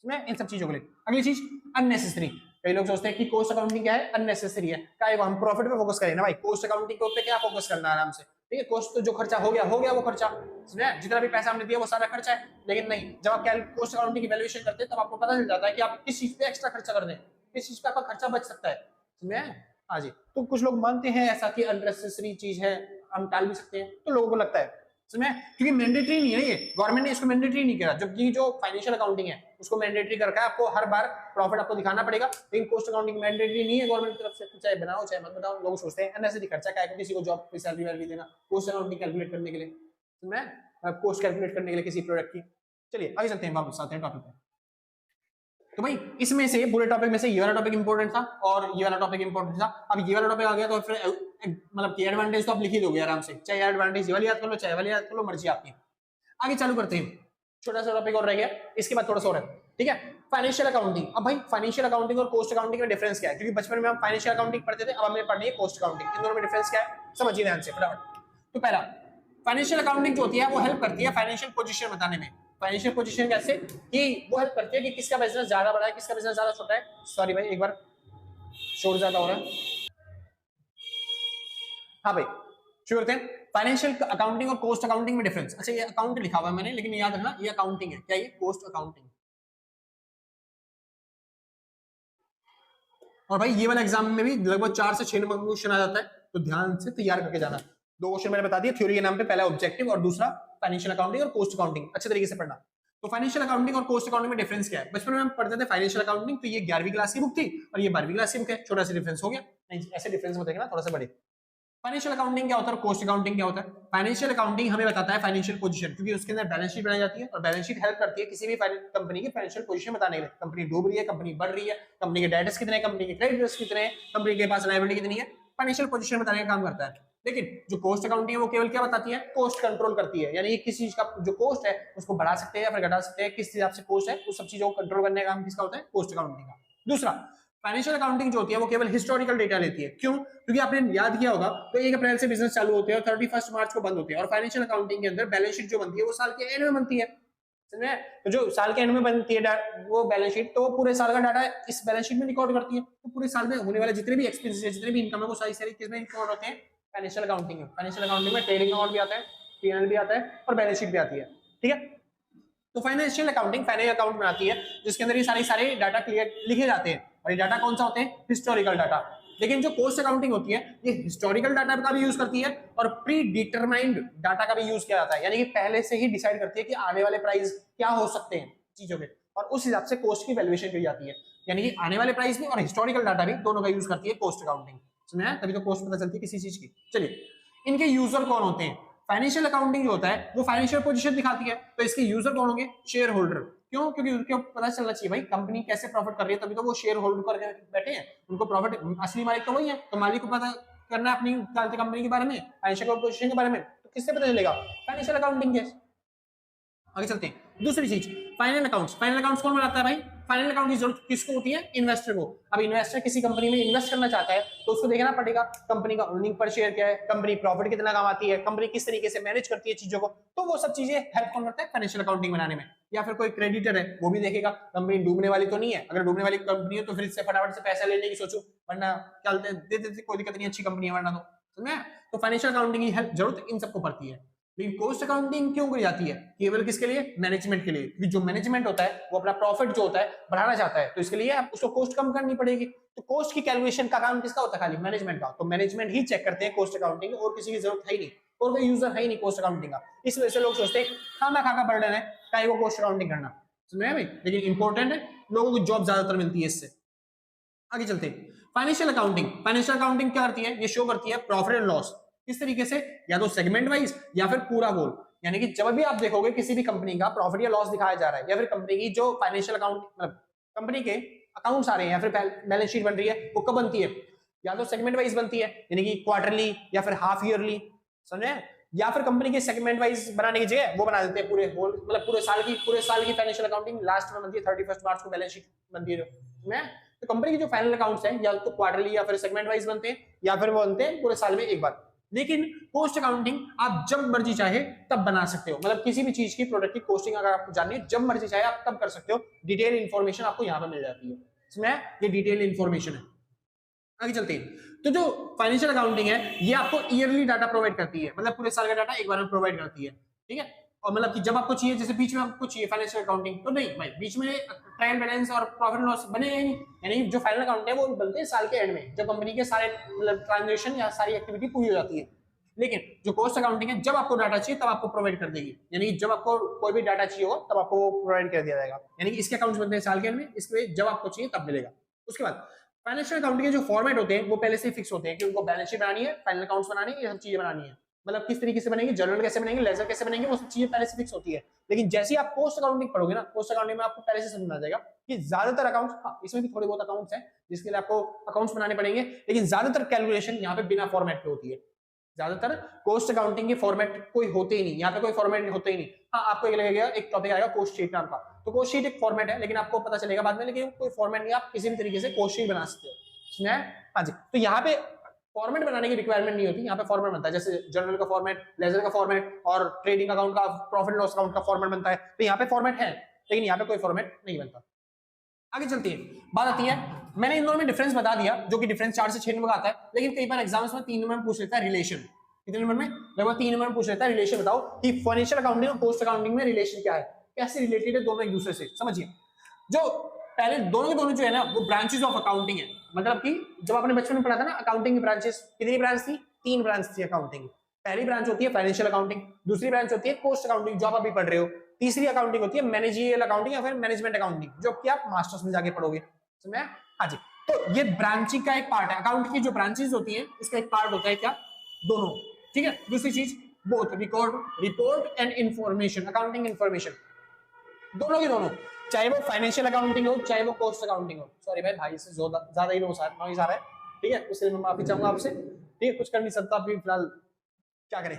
[SPEAKER 1] समझे? इन सब चीजों के लिए। अगली चीज अननेसेसरी। कई लोग सोचते हैं कि कोस्ट अकाउंटिंग क्या है, अननेसेसरी है, क्या है, हम प्रॉफिट पे फोकस करें ना भाई, कोस्ट अकाउंटिंग पे क्या फोकस करना है आराम से, ठीक है, कोस्ट तो जो खर्चा हो गया वो खर्चा, समझे, जितना भी पैसा हमने दिया वो सारा खर्चा है। लेकिन नहीं, जब आप कोस्ट अकाउंटिंग की वैल्यूएशन करते हैं तब आपको पता चल जाता है कि आप किस चीज पे एक्स्ट्रा खर्चा कर दें, किस चीज पे आपका खर्चा बच सकता है। समझे? हाँ जी। तो कुछ लोग मानते हैं ऐसा कि अननेसेसरी चीज है, हम टाल भी सकते हैं, तो लोगों को लगता है, समझे, क्योंकि मैंडेटरी नहीं है ये, गवर्नमेंट ने इसको मैंडेटरी नहीं किया, जबकि जो फाइनेंशियल अकाउंटिंग है उसको मैंडेटरी कर रखा है, आपको हर बार प्रॉफिट आपको दिखाना पड़ेगा, लेकिन कोस्ट अकाउंटिंग मैंडेटरी नहीं है गवर्नमेंट की तरफ से, चाहे बनाओ चाहे मत बनाओ। लोग सोचते हैं अननेसेसरी खर्चा क्या है, किसी को जॉब पे सैलरी वैलरी देना, कोस्ट अकाउंटिंग कैलकुलेट करने के लिए, समझे, कोस्ट कैलकुलेट करने के लिए किसी प्रोडक्ट की। चलिए आगे चलते हैं, वापस आते हैं टॉपिक पे। तो भाई इसमें से पूरे टॉपिक में से ये वाला टॉपिक इंपॉर्टेंट था और ये वाला टॉपिक इंपॉर्टेंट था। अब ये वाला टॉपिक आ गया तो फिर मतलब कि एडवांटेज तो आप लिख ही दोगे आराम से, चाहे एडवांटेज ये वाली याद कर लो चाहे वाली याद कर लो, मर्जी आपकी। आगे चालू करते हैं, छोटा सा टॉपिक और रह गया, इसके बाद थोड़ा सा और है, ठीक है, फाइनेंशियल अकाउंटिंग। अब भाई फाइनेंशियल अकाउंटिंग और कोस्ट अकाउंटिंग में डिफरेंस क्या है, क्योंकि बचपन में हम फाइनेंशियल अकाउंटिंग पढ़ते थे, अब हमें पढ़नी है कोस्ट अकाउंटिंग, इन दोनों में डिफरेंस क्या है समझिए ध्यान से फटाफट। तो पहला, फाइनेंशियल अकाउंटिंग जो होती है वो हेल्प करती है फाइनेंशियल पोजीशन बताने में। फाइनेंशियल पोजीशन कैसे, कि वो हेल्प करती है कि किसका बिजनेस ज्यादा बड़ा है, किसका बिजनेस ज्यादा छोटा है। सॉरी भाई एक बार शोर ज्यादा हो रहा है। हाँ भाई शुरू करते हैं, फाइनेंशियल अकाउंटिंग और कोस्ट अकाउंटिंग में डिफरेंस। अच्छा ये अकाउंट लिखा हुआ है मैंने, लेकिन याद रखना ये अकाउंटिंग है, क्या ये कोस्ट अकाउंटिंग। और भाई ये वाला एग्जाम में भी लगभग 4 से 6 नंबर का क्वेश्चन आ जाता है, तो ध्यान से तैयार करके जाना। 2 क्वेश्चन मैंने बता दिया थ्योरी के नाम पे, पहला ऑब्जेक्टिव और दूसरा फाइनेंशियल अकाउंटिंग और कोस्ट अकाउंटिंग, अच्छे तरीके से पढ़ना। तो फाइनेंशियल अकाउंटिंग और कोस्ट अकाउंटिंग में डिफरेंस क्या है, बचपन में हम पढ़ते थे फाइनेंशियल अकाउंटिंग, तो ये 11वीं क्लास की बुक थी और ये 12वीं क्लास की बुक है, छोटा सा डिफरेंस हो गया, ऐसे डिफरेंस बताएंगे ना थोड़ा सा बड़े। फाइनेंशियल अकाउंटिंग क्या होता है और कोस्ट अकाउंटिंग क्या होता है। फाइनेंशियल अकाउंटिंग हमें बताता है फाइनेंशियल पोजीशन, क्योंकि उसके अंदर बैलेंस शीट बनाई जाती है और बैलेंस शीट हेल्प करती है किसी भी कंपनी की फाइनेंशियल पोजीशन बताने के लिए, कंपनी डूब रही है, कंपनी बढ़ रही है, कंपनी के डेट्स कितने हैं, कंपनी के क्रेडिटर्स कितने हैं, कंपनी के पास लायबिलिटी कितनी है, फाइनेंशियल पोजीशन बताने का काम करता है। लेकिन जो कोस्ट अकाउंटिंग है वो केवल क्या बताती है, कोस्ट कंट्रोल करती है, यानी किसी चीज का जो कोस्ट है उसको बढ़ा सकते हैं या फिर घटा सकते हैं, किस हिसाब से कोस्ट है उस सब चीजों को कंट्रोल करने का काम किसका होता है, कोस्ट अकाउंटिंग का। दूसरा, फाइनेंशियल अकाउंटिंग जो होती है वो केवल हिस्टोरिकल डेटा लेती है। क्यों? क्योंकि आपने याद किया होगा तो 1 अप्रैल से बिजनेस चालू होते हैं और 31 मार्च को बंद होते हैं, और फाइनेंशियल अकाउंटिंग के अंदर बैलेंस शीट जो बनती है वो साल के एंड में बनती है। समझ में? तो जो साल के एंड में बनती है वो बैलेंस शीट, तो पूरे साल का डाटा इस बैलेंस शीट में रिकॉर्ड करती है। तो पूरे साल में होने वाले जितने भी एक्सपेंसेस है, जितने भी इनकम है, वो सारी सारी किसमें रिकॉर्ड होते हैं? फाइनेंशियल अकाउंटिंग में। फाइनेंशियल अकाउंटिंग में ट्रेडिंग अकाउंट भी आता है, पीएनएल भी आता है और बैलेंस शीट भी आती है। ठीक है, तो फाइनेंशियल अकाउंटिंग फाइनेंशियल अकाउंट बनाती है जिसके अंदर ये सारे डाटा क्लियर लिखे जाते हैं, और ये डाटा कौन सा होते हैं? Historical data. लेकिन जो कॉस्ट अकाउंटिंग होती है ये हिस्टोरिकल डाटा का भी यूज करती है और प्री डिटरमाइंड डाटा का भी यूज किया जाता है, यानी कि पहले से ही डिसाइड करती है कि आने वाले प्राइस क्या हो सकते हैं चीजों के, और उस हिसाब से कॉस्ट की वैल्यूएशन की जाती है। यानी कि आने वाले प्राइस भी और हिस्टोरिकल डाटा भी दोनों का यूज करती है कॉस्ट अकाउंटिंग। समझा? तभी तो कॉस्ट पता चलती है किसी चीज की। चलिए, इनके यूजर कौन होते हैं? फाइनेंशियल अकाउंटिंग जो होता है वो फाइनेंशियल पोजीशन दिखाती है, तो इसके यूजर कौन होंगे? Share holder. क्यों? क्योंकि उनको पता चलना चाहिए भाई कंपनी कैसे प्रॉफिट कर रही है, तभी तो वो शेयर होल्ड कर बैठे हैं। उनको प्रॉफिट, असली मालिक तो वही है, तो मालिक को पता करना है अपनी कंपनी के बारे में, फाइनेंशियल पोजीशन के बारे में, तो किससे पता चलेगा? फाइनेंशियल अकाउंटिंग के। आगे चलते हैं। दूसरी चीज, फाइनल अकाउंट्स। फाइनल अकाउंट्स कौन बनाता है भाई? फाइनल अकाउंट की जरूरत किसको होती है? इन्वेस्टर को। अब इन्वेस्टर किसी कंपनी में इन्वेस्ट करना चाहता है तो उसको देखना पड़ेगा कंपनी का अर्निंग पर शेयर क्या है, कंपनी प्रॉफिट कितना कमाती है, कंपनी किस तरीके से मैनेज करती है चीजों को, तो वो सब चीजें हेल्प कौन करता है? फाइनेंशियल अकाउंटिंग बनाने में। या फिर कोई क्रेडिटर है वो भी देखेगा कंपनी डूबने वाली तो नहीं है, अगर डूबने वाली कंपनी है तो फिर इससे फटाफट से पैसा लेने की सोचो, वरना क्या दे देते, कोई दिक्कत नहीं, अच्छी कंपनी है वरना तो। समझे? तो फाइनेंशियल अकाउंटिंग की हेल्प जरूरत इन सबको पड़ती है। लेकिन कॉस्ट अकाउंटिंग क्यों करी जाती है? केवल किसके लिए? मैनेजमेंट के लिए। क्योंकि जो मैनेजमेंट होता है वो अपना प्रॉफिट जो होता है बढ़ाना चाहता है, तो इसके लिए उसको कॉस्ट कम करनी पड़ेगी। तो कॉस्ट की कैलकुलेशन का काम किसका होता है? खाली मैनेजमेंट का। तो मैनेजमेंट ही चेक करते हैं कॉस्ट अकाउंटिंग, और किसी की जरूरत है ही नहीं, और कोई यूजर है ही नहीं कॉस्ट अकाउंटिंग का। इस वजह से लोग सोचते हैं खाना खा का बर्डन है, चाहे वो कॉस्ट अकाउंटिंग करना। समझे भाई? लेकिन इंपॉर्टेंट है, लोगों को जॉब ज्यादातर मिलती है इससे। आगे चलते हैं। Financial accounting. फाइनेंशियल अकाउंटिंग क्या करती है? ये शो करती है प्रॉफिट एंड लॉस। किस तरीके से? या तो सेगमेंट वाइज या फिर पूरा होल। यानी कि जब भी आप देखोगे किसी भी कंपनी का प्रॉफिट या लॉस दिखाया जा रहा है, या फिर कंपनी की जो फाइनेंशियल अकाउंट, मतलब कंपनी के अकाउंट्स आ रहे हैं या फिर बैलेंस शीट बन रही है, वो कब बनती है? या तो सेगमेंट वाइज बनती है, यानी कि क्वार्टरली या फिर हाफ ईयरली। समझे? या फिर कंपनी के सेगमेंट वाइज बनाने की जगह वो बना देते हैं पूरे होल, मतलब पूरे साल की फाइनेंशियल अकाउंटिंग लास्ट में बनती है, 31 मार्च को बैलेंस शीट बनती है। तो कंपनी के जो फाइनल अकाउंट्स हैं या तो क्वार्टरली या फिर सेगमेंट वाइज बनते हैं, या फिर वो बनते हैं पूरे साल में एक बार। लेकिन कॉस्ट अकाउंटिंग आप जब मर्जी चाहे तब बना सकते हो, मतलब किसी भी चीज की प्रोडक्ट की कॉस्टिंग अगर आपको जाननी है जब मर्जी चाहे आप तब कर सकते हो। डिटेल इंफॉर्मेशन आपको यहाँ पर मिल जाती है, इसमें ये डिटेल इंफॉर्मेशन है। आगे चलते हैं। तो जो फाइनेंशियल अकाउंटिंग है ये आपको ईयरली डाटा प्रोवाइड करती है, मतलब पूरे साल का डाटा एक बार में प्रोवाइड करती है। ठीक है, और मतलब कि जब आपको चाहिए, जैसे बीच में आपको चाहिए फाइनेंशियल अकाउंटिंग तो नहीं भाई, बीच में ट्रायल बैलेंस और प्रॉफिट लॉस बनेगा ही नहीं। यानी जो फाइनल अकाउंट है वो बनते हैं साल के एंड में, जब कंपनी के सारे मतलब ट्रांजेक्शन या सारी एक्टिविटी पूरी हो जाती है। लेकिन जो कॉस्ट अकाउंटिंग है जब आपको डाटा चाहिए तब आपको प्रोवाइड कर देगी, यानी जब आपको कोई भी डाटा चाहिए हो तब आपको प्रोवाइड कर दिया जाएगा। यानी कि इसके अकाउंट्स बनते हैं साल के एंड में, इसके जब आपको चाहिए तब मिलेगा। उसके बाद फाइनेंशियल अकाउंटिंग के जो फॉर्मेट होते हैं वो पहले से फिक्स होते हैं कि उनको बैलेंस शीट बनानी है, फाइनल अकाउंट्स बनानी है, ये सब चीजें बनानी है। मतलब किस तरीके से बनेंगे, जर्नल कैसे बनेंगे, लेजर कैसे बनेंगे, वो सब चीजें पहले से फिक्स होती है। लेकिन जैसे ही आप कॉस्ट अकाउंटिंग पढ़ोगे ना, कॉस्ट अकाउंटिंग में आपको पहले से समझ में आ जाएगा कि ज्यादातर अकाउंट्स, हाँ इसमें भी थोड़े बहुत अकाउंट्स हैं जिसके लिए आपको अकाउंट्स बनाने पड़ेंगे, लेकिन ज्यादातर कैलकुलेशन यहाँ पे बिना फॉर्मेट पे होती है। ज्यादातर कोस्ट अकाउंटिंग के फॉर्मेट कोई होते ही नहीं, यहाँ पे कोई फॉर्मेट होते ही नहीं। हाँ आपको एक लगेगा, एक टॉपिक आएगा कोस्ट शीट नाम का, तो कोस्ट शीट एक फॉर्मेट है, लेकिन आपको पता चलेगा बाद में, लेकिन कोई फॉर्मेट नहीं, आप किसी भी तरीके से कोस्ट शीट बना सकते हो। हाँ जी, तो यहाँ पे फॉर्मेट बनाने की रिक्वायरमेंट नहीं होती, यहाँ पे फॉर्मेट बनता है, जैसे जर्नल का फॉर्मेट, लेजर का फॉर्मेट और ट्रेडिंग अकाउंट का, प्रॉफिट लॉस अकाउंट का फॉर्मेट बनता है। तो यहाँ पे फॉर्मेट है, लेकिन यहाँ पे कोई फॉर्मेट नहीं बनता। आगे चलती है, बात आती है, मैंने इन दोनों में डिफरेंस बता दिया, जो कि डिफरेंस 4 से 6 नंबर का आता है, लेकिन कई बार एग्जाम्स में 3 नंबर में पूछ लेता है रिलेशन। कितने नंबर में? लगभग 3 नंबर में पूछ लेता है रिलेशन। बताओ कि फाइनेंशियल अकाउंटिंग और कॉस्ट अकाउंटिंग में रिलेशन क्या है, कैसे रिलेटेड है दोनों एक दूसरे से। समझिए, जो पहले दोनों के दोनों जो है ना वो ब्रांचेस ऑफ अकाउंटिंग है। मतलब कि जब आपने बचपन में पढ़ा था ना अकाउंटिंग की ब्रांचेस, कितनी ब्रांच थी? 3 ब्रांच थी अकाउंटिंग। पहली ब्रांच होती है फाइनेंशियल अकाउंटिंग, दूसरी ब्रांच होती है कॉस्ट अकाउंटिंग जो आप अभी पढ़ रहे हो, तीसरी अकाउंटिंग होती है मैनेजरियल अकाउंटिंग या फिर मैनेजमेंट अकाउंटिंग जो कि आप मास्टर्स में जाके पढ़ोगे। समझे? हाँ जी, तो ये ब्रांचिंग का एक पार्ट है, अकाउंट की जो ब्रांचेस होती है उसका एक पार्ट होता है क्या? दोनों। ठीक है, दूसरी चीज both report and information, accounting information, दोनों के दोनों, चाहे वो फाइनेंशियल अकाउंटिंग हो चाहे वो कॉस्ट अकाउंटिंग हो। सॉरी भाई से ज्यादा ही नॉइज आ रहा है, ठीक है, उससे मैं माफी चाहूंगा आपसे। ठीक है, कुछ कर नहीं सकता अभी फिलहाल, क्या करें।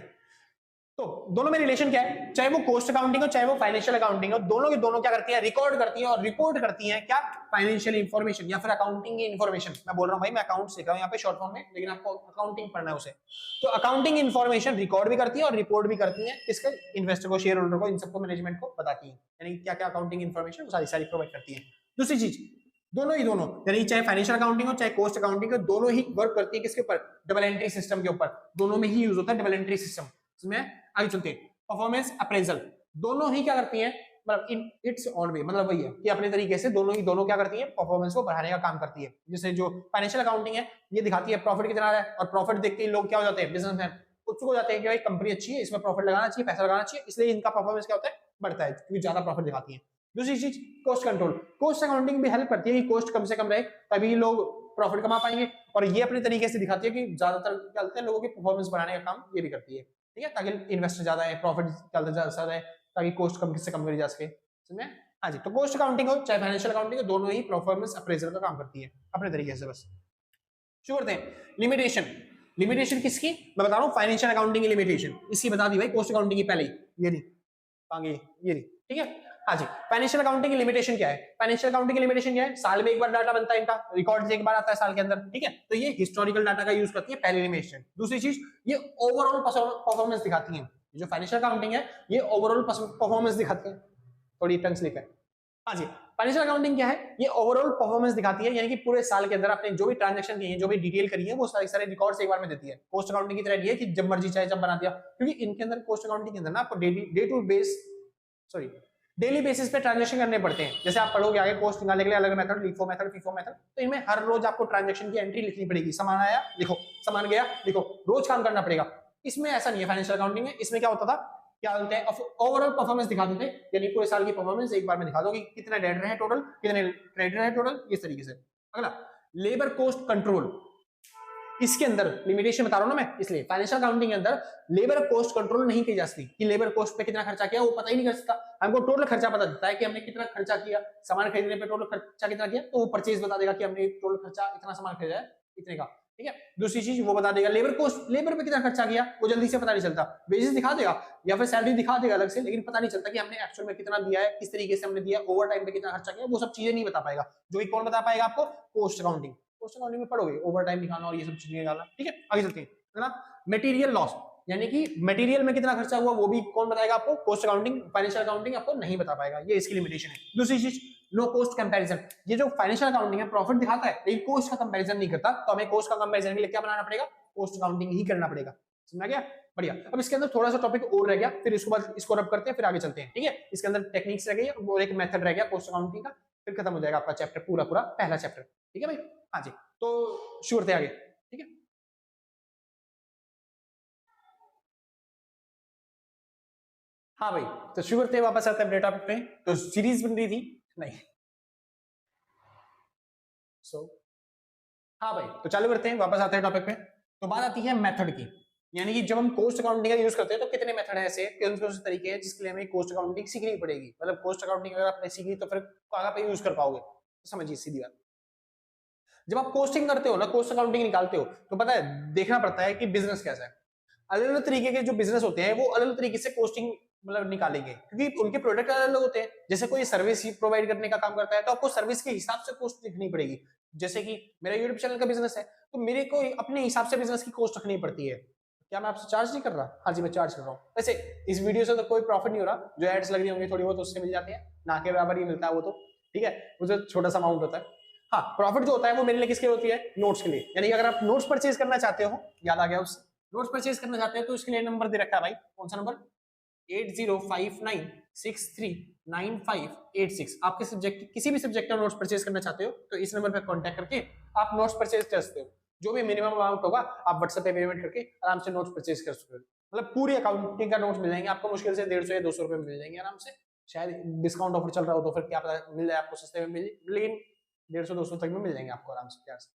[SPEAKER 1] तो दोनों में रिलेशन क्या है, चाहे वो कॉस्ट अकाउंटिंग हो चाहे वो फाइनेंशियल अकाउंटिंग हो, दोनों के दोनों क्या करती है, रिकॉर्ड करती है और रिपोर्ट करती है क्या, फाइनेंशियल इंफॉर्मेशन या फिर अकाउंटिंग की इंफॉर्मेशन। मैं बोल रहा हूँ भाई मैं अकाउंट सीख रहा हूँ यहाँ पे शॉर्ट फॉर्म में, लेकिन आपको अकाउंटिंग पढ़ना है उसे। तो अकाउंटिंग इंफॉर्मेशन रिकॉर्ड भी करती है और रिपोर्ट भी करती है, किसके, इन्वेस्टर को, शेयर होल्डर को, इन सबको, मैनेजमेंट को बताती है, यानी क्या क्या अकाउंटिंग इंफॉर्मेशन सारी सारी प्रोवाइड करती है। दूसरी चीज, दोनों ही दोनों, यानी चाहे फाइनेंशियल अकाउंटिंग हो चाहे कॉस्ट अकाउंटिंग हो, दोनों ही वर्क करती है किसके ऊपर, डबल एंट्री सिस्टम के ऊपर। दोनों में ही यूज होता है डबल एंट्री सिस्टम। इसमें आगे चलते हैं, परफॉर्मेंस अप्रेजल, दोनों ही क्या करती हैं, मतलब इन इट्स ऑन वे, मतलब वही है कि अपने तरीके से दोनों क्या करती है, परफॉर्मेंस को बढ़ाने का काम करती है। जैसे जो फाइनेंशियल अकाउंटिंग है ये दिखाती है प्रॉफिट कितना आ रहा है, और प्रॉफिट देखते ही लोग क्या हो जाते हैं, बिजनेसमैन उत्सुक हो जाते हैं कि भाई कंपनी अच्छी है, इसमें प्रॉफिट लगाना चाहिए, पैसा लगाना चाहिए, इसलिए इनका परफॉर्मेंस क्या होता है, बढ़ता है, क्योंकि ज्यादा प्रॉफिट दिखाती है। दूसरी चीज कॉस्ट कंट्रोल, कॉस्ट अकाउंटिंग भी हेल्प करती है कि कॉस्ट कम से कम रहे, तभी लोग प्रॉफिट कमा पाएंगे। और ये अपने तरीके से दिखाती है कि ज्यादातर क्या होता है, लोगों की परफॉर्मेंस बढ़ाने का काम ये भी करती है, ठीक है, ताकि इन्वेस्टर ज्यादा है, प्रॉफिट ज्यादा है, ताकि कॉस्ट कम से कम करी जा सके। समझे? हाँ जी, तो कॉस्ट अकाउंटिंग हो चाहे फाइनेंशियल अकाउंटिंग हो, दोनों ही परफॉर्मेंस अप्रेजल का काम करती है अपने तरीके से। बस शुरू करते हैं। लिमिटेशन, लिमिटेशन किसकी, मैं बता रहा हूँ फाइनेंशियल अकाउंटिंग की लिमिटेशन, इसकी बता दी भाई कॉस्ट अकाउंटिंग की पहले ही, ये नहीं आगे ये नहीं, ठीक है। हाँ जी, फाइनेंशियल अकाउंटिंग की लिमिटेशन क्या है, फाइनेंशियल अकाउंटिंग की लिमिटेशन क्या है, साल में एक बार डाटा बनता है इनका, रिकॉर्ड एक बार आता है साल के अंदर, ठीक है, तो ये हिस्टोरिकल डाटा का यूज करती है, पहली लिमिटेशन। दूसरी चीज, ये ओवरऑल परफॉर्मेंस दिखाती है, जो फाइनेंशियल अकाउंटिंग है ये ओवरऑल परफॉर्मेंस दिखाती है, थोड़ी टंग स्लिप है। हाँ जी, फाइनेंशियल अकाउंटिंग क्या है, ये ओवरऑल परफॉर्मेंस दिखाती है, यानी कि पूरे साल के अंदर आपने जो भी ट्रांजैक्शन किए हैं, जो भी डिटेल करी है, वो सारे सारे रिकॉर्ड्स एक बार में देती है। कॉस्ट अकाउंटिंग की तरह नहीं है कि जब मर्जी चाहे जब बना दिया, क्योंकि इनके अंदर कॉस्ट अकाउंटिंग के अंदर ना आपको डेली बेसिस पे ट्रांजैक्शन करने पड़ते हैं। जैसे आप पढ़ोगे आगे कॉस्ट निकालने के लिए अलग method, LIFO method, FIFO method, तो इनमें हर रोज आपको ट्रांजैक्शन की एंट्री लिखनी पड़ेगी, सामान आया लिखो, सामान गया लिखो, रोज काम करना पड़ेगा। इसमें ऐसा नहीं है फाइनेंशियल अकाउंटिंग में, इसमें क्या होता था, क्या बोलते हैं, ओवरऑल परफॉर्मेंस दिखाते थे, यानी पूरे साल की परफॉर्मेंस एक बार में दिखा दो कि कितने डेटर है टोटल, कितने क्रेडिटर है टोटल, इस तरीके से। अगला लेबर कॉस्ट कंट्रोल, इसके अंदर लिमिटेशन बता रहा हूं ना मैं, इसलिए फाइनेंशियल अकाउंटिंग के अंदर लेबर कॉस्ट कंट्रोल नहीं की जा सकती, कि लेबर कॉस्ट पे कितना खर्चा किया वो पता ही नहीं कर सकता। हमको टोटल खर्चा पता चलता है कि हमने कितना खर्चा किया, सामान खरीदने पे टोटल खर्चा कितना किया, तो वो परचेज बता देगा कि हमने टोटल खर्चा इतना सामान खरीदा है इतने का, ठीक है। दूसरी चीज वो बता देगा लेबर कॉस्ट, लेबर पे कितना खर्चा किया वो जल्दी से पता नहीं चलता, वेजेस दिखा देगा या फिर सैलरी दिखा देगा अलग से, लेकिन पता नहीं चलता कि हमने एक्चुअल में कितना दिया है, किस तरीके से हमने दिया, ओवर टाइम पे कितना खर्चा किया, वो सब चीजें नहीं बता पाएगा। जो कौन बता पाएगा आपको, कॉस्ट अकाउंटिंग। कॉस्ट अकाउंटिंग में पढ़ोगे ओवर टाइम दिखाना और ये सब चीजें निकालना, ठीक है। आगे चलते हैं, है ना। मटेरियल लॉस, यानी कि मटेरियल में कितना खर्चा हुआ वो भी कौन बताएगा आपको, कॉस्ट अकाउंटिंग, फाइनेंशियल अकाउंटिंग आपको नहीं बता पाएगा, ये इसकी लिमिटेशन है। दूसरी चीज लो कॉस्ट कंपैरिजन, ये जो फाइनेंशियल अकाउंटिंग है प्रॉफिट दिखाता है लेकिन कॉस्ट का कंपैरिजन नहीं करता, तो हमें कॉस्ट का कंपैरिजन के लिए क्या बनाना पड़ेगा, कॉस्ट अकाउंटिंग ही करना पड़ेगा। समझ गया, बढ़िया। अब इसके अंदर थोड़ा सा टॉपिक और रह गया, फिर इसके बाद इसको रब करते हैं, फिर आगे चलते हैं, ठीक है। इसके अंदर टेक्निक्स रह गई और एक मेथड रह गया कॉस्ट अकाउंटिंग का, फिर खत्म हो जाएगा आपका चैप्टर, पूरा पूरा पहला चैप्टर, ठीक है भाई। हाँ जी, तो शुरू करते हैं आगे, ठीक है। हाँ भाई, तो शुरू करते हैं, वापस आते हैं अपने टॉपिक पे। तो सीरीज बन रही थी नहीं, हाँ भाई, तो चालू करते हैं, वापस आते हैं टॉपिक पे। तो बात आती है मेथड की, यानी कि जब हम कॉस्ट अकाउंटिंग का यूज करते हैं तो कितने मेथड है ऐसे, कौन कौन से तरीके हैं जिसके लिए हमें कॉस्ट अकाउंटिंग सीखनी पड़ेगी। मतलब कॉस्ट अकाउंटिंग अगर आपने सीखी तो फिर कहाँ पे यूज कर पाओगे, तो समझिए सीधी बात। जब आप कॉस्टिंग करते हो ना, कॉस्ट अकाउंटिंग निकालते हो, तो पता है देखना पड़ता है कि बिजनेस कैसा है। अलग अलग तरीके के जो बिजनेस होते हैं वो अलग अलग तरीके से कॉस्टिंग मतलब निकालेंगे, क्योंकि उनके प्रोडक्ट अलग अलग होते हैं। जैसे कोई सर्विस प्रोवाइड करने का काम करता है तो आपको सर्विस के हिसाब से कॉस्ट लिखनी पड़ेगी। जैसे कि मेरा यूट्यूब चैनल का बिजनेस है, तो मेरे को अपने हिसाब से बिजनेस की कॉस्ट रखनी पड़ती है। क्या मैं आपसे चार्ज नहीं कर रहा? हाँ जी, मैं चार्ज कर रहा हूँ। वैसे इस वीडियो से तो कोई प्रॉफिट नहीं हो रहा, जो एड्स लग रही होंगी थोड़ी बहुत उससे मिल जाती है, ना के बराबर ही मिलता है वो तो, ठीक है, वो जो छोटा सा अमाउंट होता है। हाँ, प्रॉफिट जो होता है वो मेरे लिए किसके होती है, नोट्स के लिए। यानी अगर आप नोट्स परचेज करना चाहते हो, याद आ गया उससे, नोट्स परचेज करना चाहते हो तो इसके लिए नंबर दे रखा है भाई, कौन सा नंबर, 8059639586। आपके सब्जेक्ट किसी भी सब्जेक्ट का नोट्स परचेज करना चाहते हो तो इस नंबर पर कांटेक्ट करके आप नोट्स परचेज कर सकते हो। जो भी मिनिमम अमाउंट होगा आप व्हाट्सएप पे पेमेंट करके आराम से नोट्स परचेज कर सकते हो। मतलब पूरी अकाउंटिंग का नोट्स मिल जाएंगे आपको, मुश्किल से 150 या 200 रुपए में मिल जाएंगे आराम से। शायद डिस्काउंट ऑफर चल रहा हो तो फिर क्या पता मिल जाए आपको सस्ते में मिल, लेकिन 150-200 तक में मिल जाएंगे आपको आराम से, प्यार से।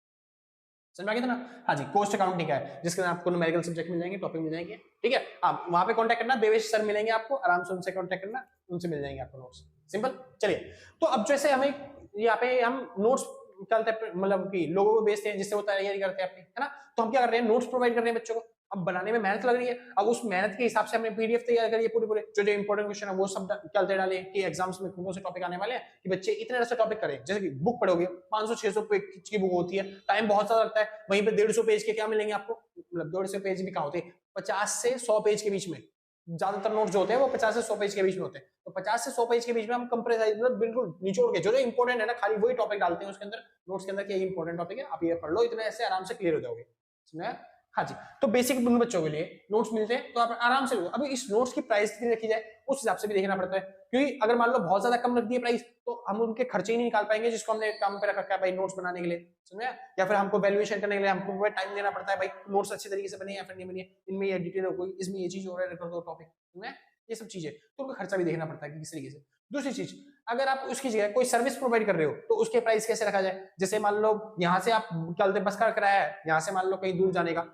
[SPEAKER 1] समझ में आ गया था ना। हाँ जी, कॉस्ट अकाउंटिंग का है जिसके अंदर आपको न्यूमेरिकल सब्जेक्ट मिल जाएंगे, टॉपिक मिल जाएंगे, ठीक है। आप वहां पे कांटेक्ट करना, देवेश सर मिलेंगे आपको, आराम से उनसे कांटेक्ट करना, उनसे मिल जाएंगे आपको नोट्स। सिंपल। चलिए, तो अब जैसे हमें यहाँ पे हम नोट्स चलते मतलब कि लोगों को बेचते हैं जिससे वो तैयारी करते हैं अपनी, है ना। तो हम क्या कर रहे हैं, नोट्स प्रोवाइड कर रहे हैं बच्चों को। अब बनाने में मेहनत लग रही है, अब उस मेहनत के हिसाब से हमने पीडीएफ तैयार करी है पूरे पूरे, जो जो इंपॉर्टेंट क्वेश्चन है वो सब चलते डाले कि एग्जाम्स में कौन से टॉपिक आने वाले हैं, कि बच्चे इतने ऐसे टॉपिक करें। जैसे कि बुक पढ़ोगे 500-600 पेज की बुक होती है, टाइम बहुत ज्यादा लगता है, वहीं पे 150 पेज के क्या मिलेंगे आपको, मतलब 150 पेज भी कहाँ होते हैं, 50 से 100 पेज के बीच में ज्यादातर नोट्स जो होते हैं वो 50 से 100 पेज के बीच में होते हैं। तो 50 से 100 पेज के बीच में हम कंप्रेसाइज मतलब बिल्कुल निचोड़ के जो जो इंपॉर्टेंट है ना, खाली वही टॉपिक डालते हैं उसके अंदर, नोट्स के अंदर कि ये इंपॉर्टेंट टॉपिक है, आप ये पढ़ लो, इतने ऐसे आराम से क्लियर हो जाओगे। समझा? हाँ जी। तो बेसिक उन बच्चों के लिए नोट्स मिलते हैं तो आप आराम से लो। अभी इस नोट्स की प्राइस कितनी रखी जाए उस हिसाब से भी देखना पड़ता है, क्योंकि अगर मान लो बहुत ज्यादा कम रख दिए प्राइस तो हम उनके खर्चे ही नहीं निकाल पाएंगे जिसको हमने काम पे रख रखा है भाई नोट्स बनाने के लिए। समझा? या फिर हमको वैल्यूएशन करने के लिए हमको टाइम देना पड़ता है, भाई नोट्स अच्छे तरीके से बने या फिर नहीं बने, इनमें ये डिटेल हो कोई, इसमें ये चीज हो रहा है, कर दो टॉपिक। समझा? ये सब चीजें तो उनका खर्चा भी देखना पड़ता है कि किस तरीके से। दूसरी चीज, अगर आप उसकी जगह कोई सर्विस प्रोवाइड कर रहे हो तो उसके प्राइस कैसे रखा जाए। जैसे मान लो यहाँ से आप क्या बोलते हैं बस का किराया है, यहाँ से मान लो कहीं दूर जाने का,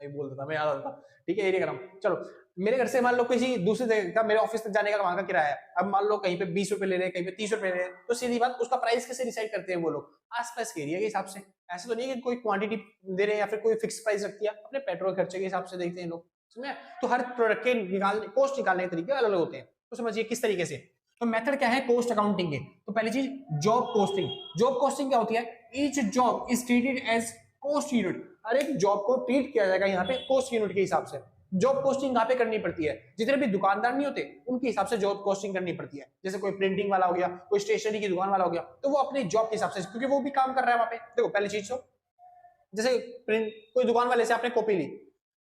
[SPEAKER 1] बोल देता मैं याद आता, ठीक है ये नहीं कर रहा हूँ। चलो मेरे घर से मान लो किसी दूसरी जगह का मेरे ऑफिस तक जाने का वहां का किराया है, अब मान लो कहीं पे 20 रुपए ले रहे हैं, कहीं पे 30 रुपए ले रहे हैं, तो सीधी बात उसका प्राइस कैसे डिसाइड करते हैं वो लोग, आसपास के एरिया के हिसाब से। ऐसा तो नहीं है कि कोई क्वांटिटी दे रहे हैं या फिर कोई फिक्स प्राइस रख दिया, अपने पेट्रोल खर्चे के हिसाब से देखते हैं लोग। समझे? तो हर प्रोडक्ट के निकालने कॉस्ट निकालने के तरीके अलग अलग होते हैं, तो समझिए किस तरीके से। तो मेथड क्या है कॉस्ट अकाउंटिंग के। तो पहली चीज जॉब कॉस्टिंग। जॉब कॉस्टिंग क्या होती है, each job is treated as cost unit. हर एक जॉब को ट्रीट किया जाएगा यहाँ पे कॉस्ट यूनिट के हिसाब से। जॉब कॉस्टिंग यहाँ पे करनी पड़ती है, जितने भी दुकानदार नहीं होते उनके हिसाब से जॉब कॉस्टिंग करनी पड़ती है। जैसे कोई प्रिंटिंग वाला हो गया, कोई स्टेशनरी की दुकान वाला हो गया, तो वो अपने जॉब के हिसाब से, क्योंकि वो भी काम कर रहा है वहां पे। देखो पहली चीज तो जैसे प्रिंट, कोई दुकान वाले से आपने कॉपी ली,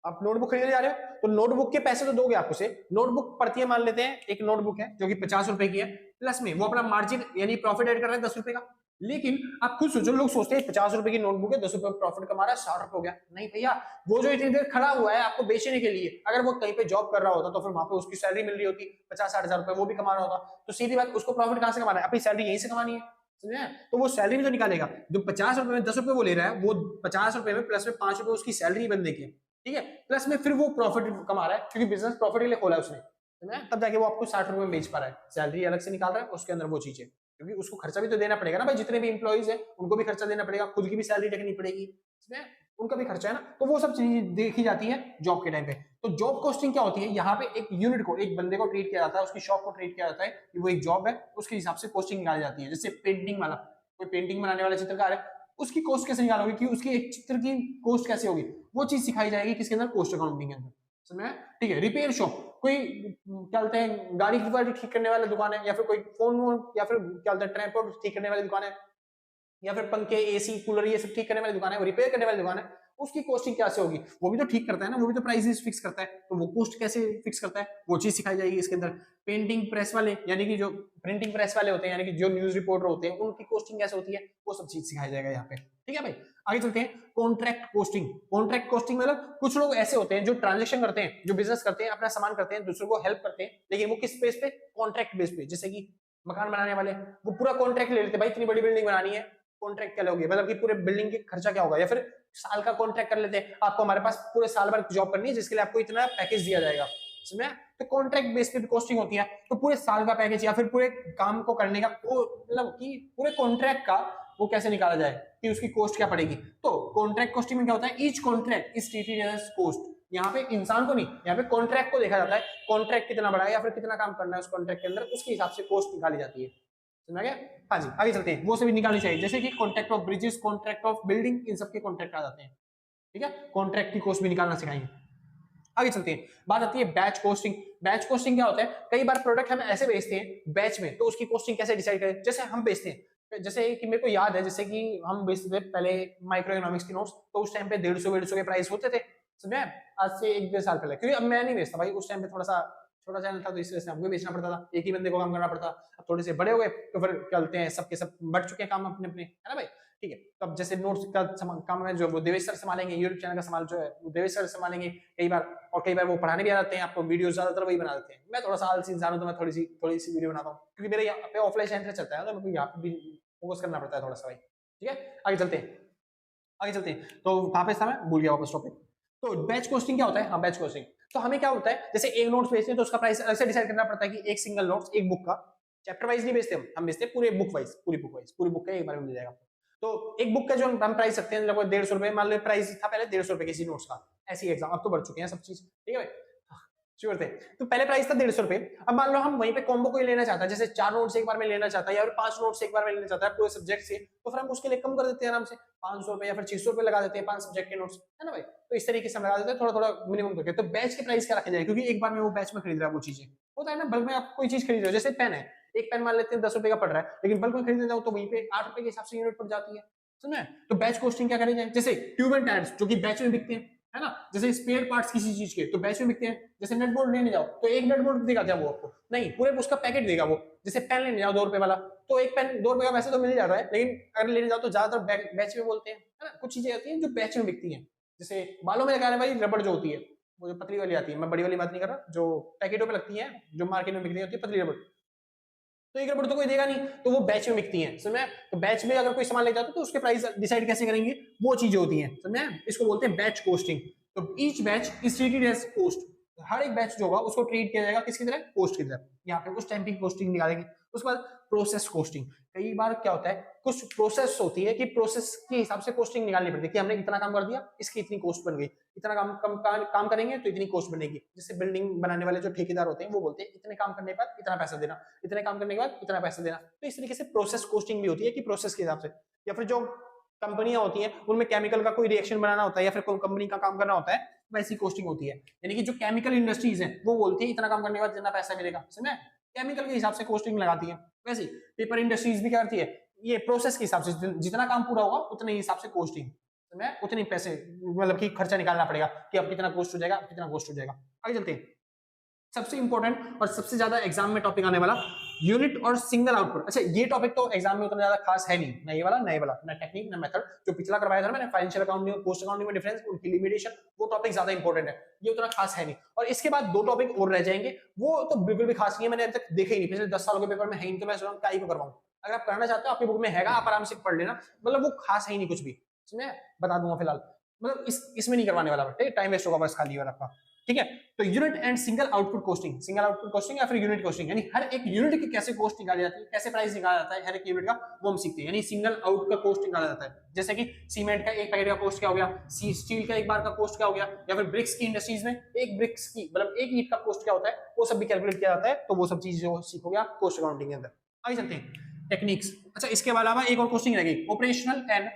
[SPEAKER 1] आप नोटबुक खरीदने जा रहे हो तो नोटबुक के पैसे तो दोगे आप उसे। नोटबुक पड़ती है मान लेते हैं एक नोटबुक है जो कि 50 रुपए की है, प्लस में वो अपना मार्जिन यानी प्रॉफिट ऐड कर रहा है 10 रुपए का। लेकिन आप खुद सोचो, लोग सोचते हैं 50 रुपए की नोटबुक है 10 रुपए प्रॉफिट कमा रहा है 60 रुपए हो गया। नहीं भैया, वो जो इतनी देर खड़ा हुआ है आपको बेचने के लिए, अगर वो कहीं पे जॉब कर रहा होता तो फिर वहां पे उसकी सैलरी मिल रही होती 50-60 हजार रुपए, वो भी कमा रहा होता, तो सीधी बात उसको प्रॉफिट कहां से कमाना है, अपनी सैलरी यहीं से कमानी है। समझे? तो वो सैलरी भी तो निकालेगा, जो 50 रुपए में 10 रुपए वो ले रहा है, वो 50 रुपए में प्लस में 5 रुपए उसकी सैलरी बंदे की, ठीक है, प्लस में फिर वो प्रॉफिट कमा रहा है क्योंकि बिजनेस प्रॉफिट के लिए खोला है उसने, तब जाके वो आपको 60 रुपए में बेच पा रहा है। सैलरी अलग से निकाल रहा है उसके अंदर वो चीजें, क्योंकि उसको खर्चा भी तो देना पड़ेगा ना भाई, जितने भी इंप्लॉइज है उनको भी खर्चा देना पड़ेगा, खुद की भी सैलरी रखनी पड़ेगी, इसमें उनका भी खर्चा है ना, तो वो सब चीजें देखी जाती है जॉब के टाइम पे। तो जॉब कॉस्टिंग क्या होती है, यहाँ पे एक यूनिट को, एक बंदे को ट्रीट किया जाता है, उसकी शॉप को ट्रीट किया जाता है कि वो एक जॉब है, उसके हिसाब से कॉस्टिंग निकाली जाती है। जैसे पेंटिंग वाला, कोई पेंटिंग बनाने वाला चित्रकार है, उसकी कॉस्ट कैसे निकालोगे कि उसकी एक चित्र की कॉस्ट कैसे होगी, वो चीज सिखाई जाएगी किसके अंदर, कॉस्ट अकाउंटिंग के अंदर। समझ? ठीक है। रिपेयर शॉप, कोई क्या बोलते हैं गाड़ी की ठीक करने वाली दुकान है, या फिर कोई फोन या फिर क्या बोलते हैं ट्राइपॉड ठीक करने वाली दुकान है, या फिर पंखे एसी कूलर ये सब ठीक करने वाली दुकान है, वो रिपेयर करने वाली दुकान है, उसकी कॉस्टिंग कैसे होगी, वो भी तो ठीक करता है ना, वो भी तो प्राइसेस फिक्स करता है, तो वो कॉस्ट कैसे फिक्स करता है वो चीज सिखाई जाएगी इसके अंदर। पेंटिंग प्रेस वाले यानी कि जो प्रिंटिंग प्रेस वाले होते हैं, यानी कि जो न्यूज रिपोर्टर होते हैं, उनकी कॉस्टिंग कैसे होती है, वो सब चीज सिखाया जाएगा यहाँ पे। ठीक है भाई, आगे चलते हैं। Contract costing. कॉन्ट्रैक्ट कॉस्टिंग मतलब कुछ लोग ऐसे होते हैं जो ट्रांजेक्शन करते हैं, जो बिजनेस करते हैं, अपना सामान करते हैं, दूसरों को हेल्प करते हैं, लेकिन वो किस बेस पे, कॉन्ट्रैक्ट बेस पे। जैसे कि मकान बनाने वाले, वो पूरा कॉन्ट्रैक्ट ले लेते, भाई इतनी बड़ी बिल्डिंग बनानी है, कॉन्ट्रैक्ट क्या लोगे, मतलब कि पूरे बिल्डिंग के खर्चा क्या होगा, या फिर साल का कॉन्ट्रैक्ट कर लेते हैं, आपको हमारे पास पूरे साल भर जॉब करनी है जिसके लिए आपको इतना पैकेज दिया जाएगा। समझे? तो कॉन्ट्रैक्ट बेस पे कॉस्टिंग होती है, तो पूरे साल का पैकेज या फिर पूरे काम को करने का मतलब कि पूरे कॉन्ट्रैक्ट का वो कैसे निकाला जाए कि उसकी कॉस्ट क्या पड़ेगी। तो कॉन्ट्रैक्ट कॉस्टिंग में क्या होता है, each contract is treated as cost. यहाँ पे इंसान को नहीं, यहाँ पे कॉन्ट्रैक्ट को देखा जाता है, कॉन्ट्रैक्ट कितना बड़ा है या फिर कितना काम करना है उस कॉन्ट्रैक्ट के अंदर, उसके हिसाब से कॉस्ट निकाली जाती है। समझ गया? हाँ जी, आगे चलते हैं। वो सभी निकालनी चाहिए, जैसे कि contract of bridges, contract of building, इन सब के कॉन्ट्रैक्ट आ जाते हैं। ठीक है, कॉन्ट्रैक्ट की कॉस्ट भी निकालना सिखाएंगे। आगे चलते हैं, बात आती है बैच कोस्टिंग। बैच कोस्टिंग क्या होता है, कई बार प्रोडक्ट हम ऐसे बेचते हैं बैच में, तो उसकी कोस्टिंग कैसे डिसाइड करें। जैसे हम बेचते हैं, जैसे कि मेरे को याद है, जैसे कि हम बेचते थे पहले माइक्रो इकोनॉमिक्स की नोट्स, तो उस टाइम पे 150 के प्राइस होते थे। समझे? आज से 1-1.5 साल पहले, क्योंकि अब मैं नहीं बेचता भाई, उस टाइम पे थोड़ा सा छोटा चैनल था तो इस वजह से हमको बेचना पड़ता था, एक ही बंदे को काम करना पड़ता। अब थोड़े से बड़े हो गए तो फिर चलते हैं, सबके सब बढ़ चुके हैं काम अपने अपने, है ना भाई। ठीक है, तो अब जैसे नोट्स का काम है जो वो देवेश सर संभालेंगे, यूट्यूब चैनल का संभाल जो है वो देवेश सर संभालेंगे कई बार, और कई बार वो पढ़ाने भी आ जाते हैं आपको, वीडियो ज्यादातर वही बना देते हैं। मैं थोड़ा सा आलसी इंसान हूं तो मैं थोड़ी सी वीडियो बनाता हूँ, क्योंकि मेरे यहाँ पे ऑफलाइन सेंटर चलता है तो मेरे को यहाँ पे भी फोकस करना पड़ता है थोड़ा सा भाई। ठीक है, आगे चलते हैं, आगे चलते हैं। तो कहाँ पे था मैं, भूल गया वापस टॉपिक। तो बैच कोस्टिंग क्या होता है, हाँ बैच कोस्टिंग, तो हमें क्या होता है, जैसे एक नोट्स बेचते हैं तो उसका प्राइस अलग से डिसाइड करना पड़ता है कि एक सिंगल नोट्स, एक बुक का, चैप्टर वाइज नहीं बेचते हम बेचते हैं पूरे बुक वाइज, पूरी बुक वाइज, पूरी बुक का एक बार में मिल जाएगा। तो एक बुक का जो हम प्राइस रखते हैं लगभग 150 रुपए, मान लो प्राइस था पहले 150 रुपए किसी नोट्स का, ऐसी एग्जाम अब तो बढ़ चुके हैं सब चीज, ठीक है भाई, श्योर थे। तो पहले प्राइस था 150 रुपए, अब मान लो हम वहीं पे कॉम्बो कोई लेना चाहता है, जैसे 4 नोट्स एक बार में लेना चाहता है या फिर 5 नोट्स एक बार में लेना चाहता है पूरे सब्जेक्ट से, तो फिर हम उसके लिए कम कर देते हैं आराम से 500 रुपए या फिर 600 रुपए लगा देते हैं 5 सब्जेक्ट के नोट्स, है ना भाई। तो इस तरीके से हम लगा देते हैं थोड़ा थोड़ा मिनिमम करके। तो बैच के प्राइस क्या रखा जाए, क्योंकि एक बार में वो बैच में खरीद रहा है वो चीजें, होता है ना, बल्क में आप कोई चीज खरीद रहे हो, जैसे पेन है, एक पेन मान लेते हैं 10 रुपए का पड़ रहा है, लेकिन बल्क में खरीदने जाओ तो वहीं पे 8 रुपए के हिसाब से यूनिट पड़ जाती है, समझे। तो बैच कॉस्टिंग क्या करेंगे, जैसे ट्यूब एंड टायर्स जो कि बैच में बिकते हैं, है ना, जैसे स्पेयर पार्ट्स किसी चीज के तो बैच में बिकते हैं, जैसे नट बोल्ट लेने जाओ तो एक नट बोल्ट देगा क्या वो आपको, नहीं, पूरे उसका पैकेट देगा वो। जैसे पेन लेने जाओ 2 रुपए वाला, तो एक पेन 2 रुपए का वैसे तो मिल जाता है, लेकिन अगर लेने जाओ तो ज्यादातर बैच में बोलते हैं, है ना। कुछ चीजें होती हैं जो बैच में बिकती हैं, जैसे बालों में लगाने वाली रबड़ जो होती है, वो जो पतली वाली आती है, मैं बड़ी वाली बात नहीं कर रहा, जो पैकेटों पे लगती है, जो मार्केट में बिकती होती है पतली रबड़, तो एक रबड़ तो कोई देगा नहीं, तो वो बैच में बिकती है, समझे। तो बैच में अगर कोई सामान ले जाता है तो उसके प्राइस डिसाइड कैसे करेंगे, वो चीजें होती हैं, समझे। इसको बोलते हैं बैच कॉस्टिंग। तो each batch is treated as cost, हर एक बैच जो होगा उसको ट्रीट किया जाएगा किसकी तरह, कॉस्ट की तरह। यहाँ पे उस टाइम की कॉस्टिंग निकालेंगे। उसके बाद प्रोसेस कॉस्टिंग, कई बार क्या होता है, कुछ प्रोसेस होती है कि प्रोसेस के हिसाब से कॉस्टिंग निकालनी पड़ती है, कि हमने इतना काम कर दिया इसकी इतनी कॉस्ट बन गई, इतना काम करेंगे तो इतनी कॉस्ट बनेगी। जैसे बिल्डिंग बनाने वाले जो ठेकेदार होते हैं वो बोलते हैं इतने काम करने के बाद इतना पैसा देना, इतने काम करने के बाद इतना पैसा देना। तो इस तरीके से प्रोसेस कॉस्टिंग भी होती है कि प्रोसेस के हिसाब से। या फिर जो कंपनियां होती हैं उनमें केमिकल का कोई रिएक्शन बनाना होता है या फिर कोई कंपनी का काम करना होता है, वैसी कॉस्टिंग होती है। यानी कि जो केमिकल इंडस्ट्रीज है वो बोलती है इतना काम करने के बाद जितना पैसा मिलेगा, समझे, केमिकल के हिसाब से कॉस्टिंग लगाती है। वैसे पेपर इंडस्ट्रीज भी करती है, ये प्रोसेस के हिसाब से जितना काम पूरा होगा उतने हिसाब से कॉस्टिंग, उतने पैसे मतलब कि खर्चा निकालना पड़ेगा कि अब कितना कॉस्ट हो जाएगा, अब कितना कॉस्ट हो जाएगा। आगे चलते हैं। सबसे इंपॉर्टेंट और सबसे ज्यादा एग्जाम में टॉपिक आने वाला यूनिट और सिंगल आउटपुट। अच्छा, ये टॉपिक तो एग्जाम में उतना ज्यादा खास है नहीं, ना ये वाला ना ये वाला, ना टेक्निक ना मेथड। जो पिछला करवाया था मैंने फाइनेंशियल अकाउंटिंग और पोस्ट अकाउंटिंग में डिफरेंस, उनकी लिमिटेशन, वो टॉपिक ज्यादा इंपॉर्टेंट है, ये उतना खास है नहीं। और इसके बाद 2 टॉपिक और रह जाएंगे, वो तो बिल्कुल भी खास नहीं है, मैंने अभी तक देखे ही नहीं, पिछले 10 सालों के पेपर में है ही, तो मैं सोच रहा हूँ क्या ही को करवाऊं। अगर आप करना चाहते हो आपकी बुक में हैगा, आप आराम से पढ़ लेना, मतलब वो खास है ही नहीं कुछ भी, मैं बता दूंगा फिलहाल, मतलब इसमें नहीं करवाने वाला, टाइम वेस्ट होगा बस खाली वाला आपका, ठीक है। तो unit and single output costing, single output costing या फिर यूनिट कॉस्टिंग, यानी हर एक यूनिट की कैसे कॉस्ट निकाली जाती है, कैसे प्राइस निकाला जाता है हर एक यूनिट का, वो हम सीखते हैं। यानी सिंगल आउट का कॉस्ट निकाला जाता है, जैसे कि सीमेंट का एक पैकेट का कॉस्ट क्या हो गया, स्टील का एक बार का कॉस्ट क्या हो गया, या फिर ब्रिक्स की इंडस्ट्रीज में एक ब्रिक्स की मतलब एक ईंट का कॉस्ट क्या होता है, वो सब भी कैलकुलेट किया जाता है। तो वो सब चीज जो सीखोगे आप कॉस्ट अकाउंटिंग के अंदर। आगे चलते हैं टेक्निक्स। अच्छा, इसके अलावा एक और कॉस्टिंग रहेगी, ऑपरेशनल एंड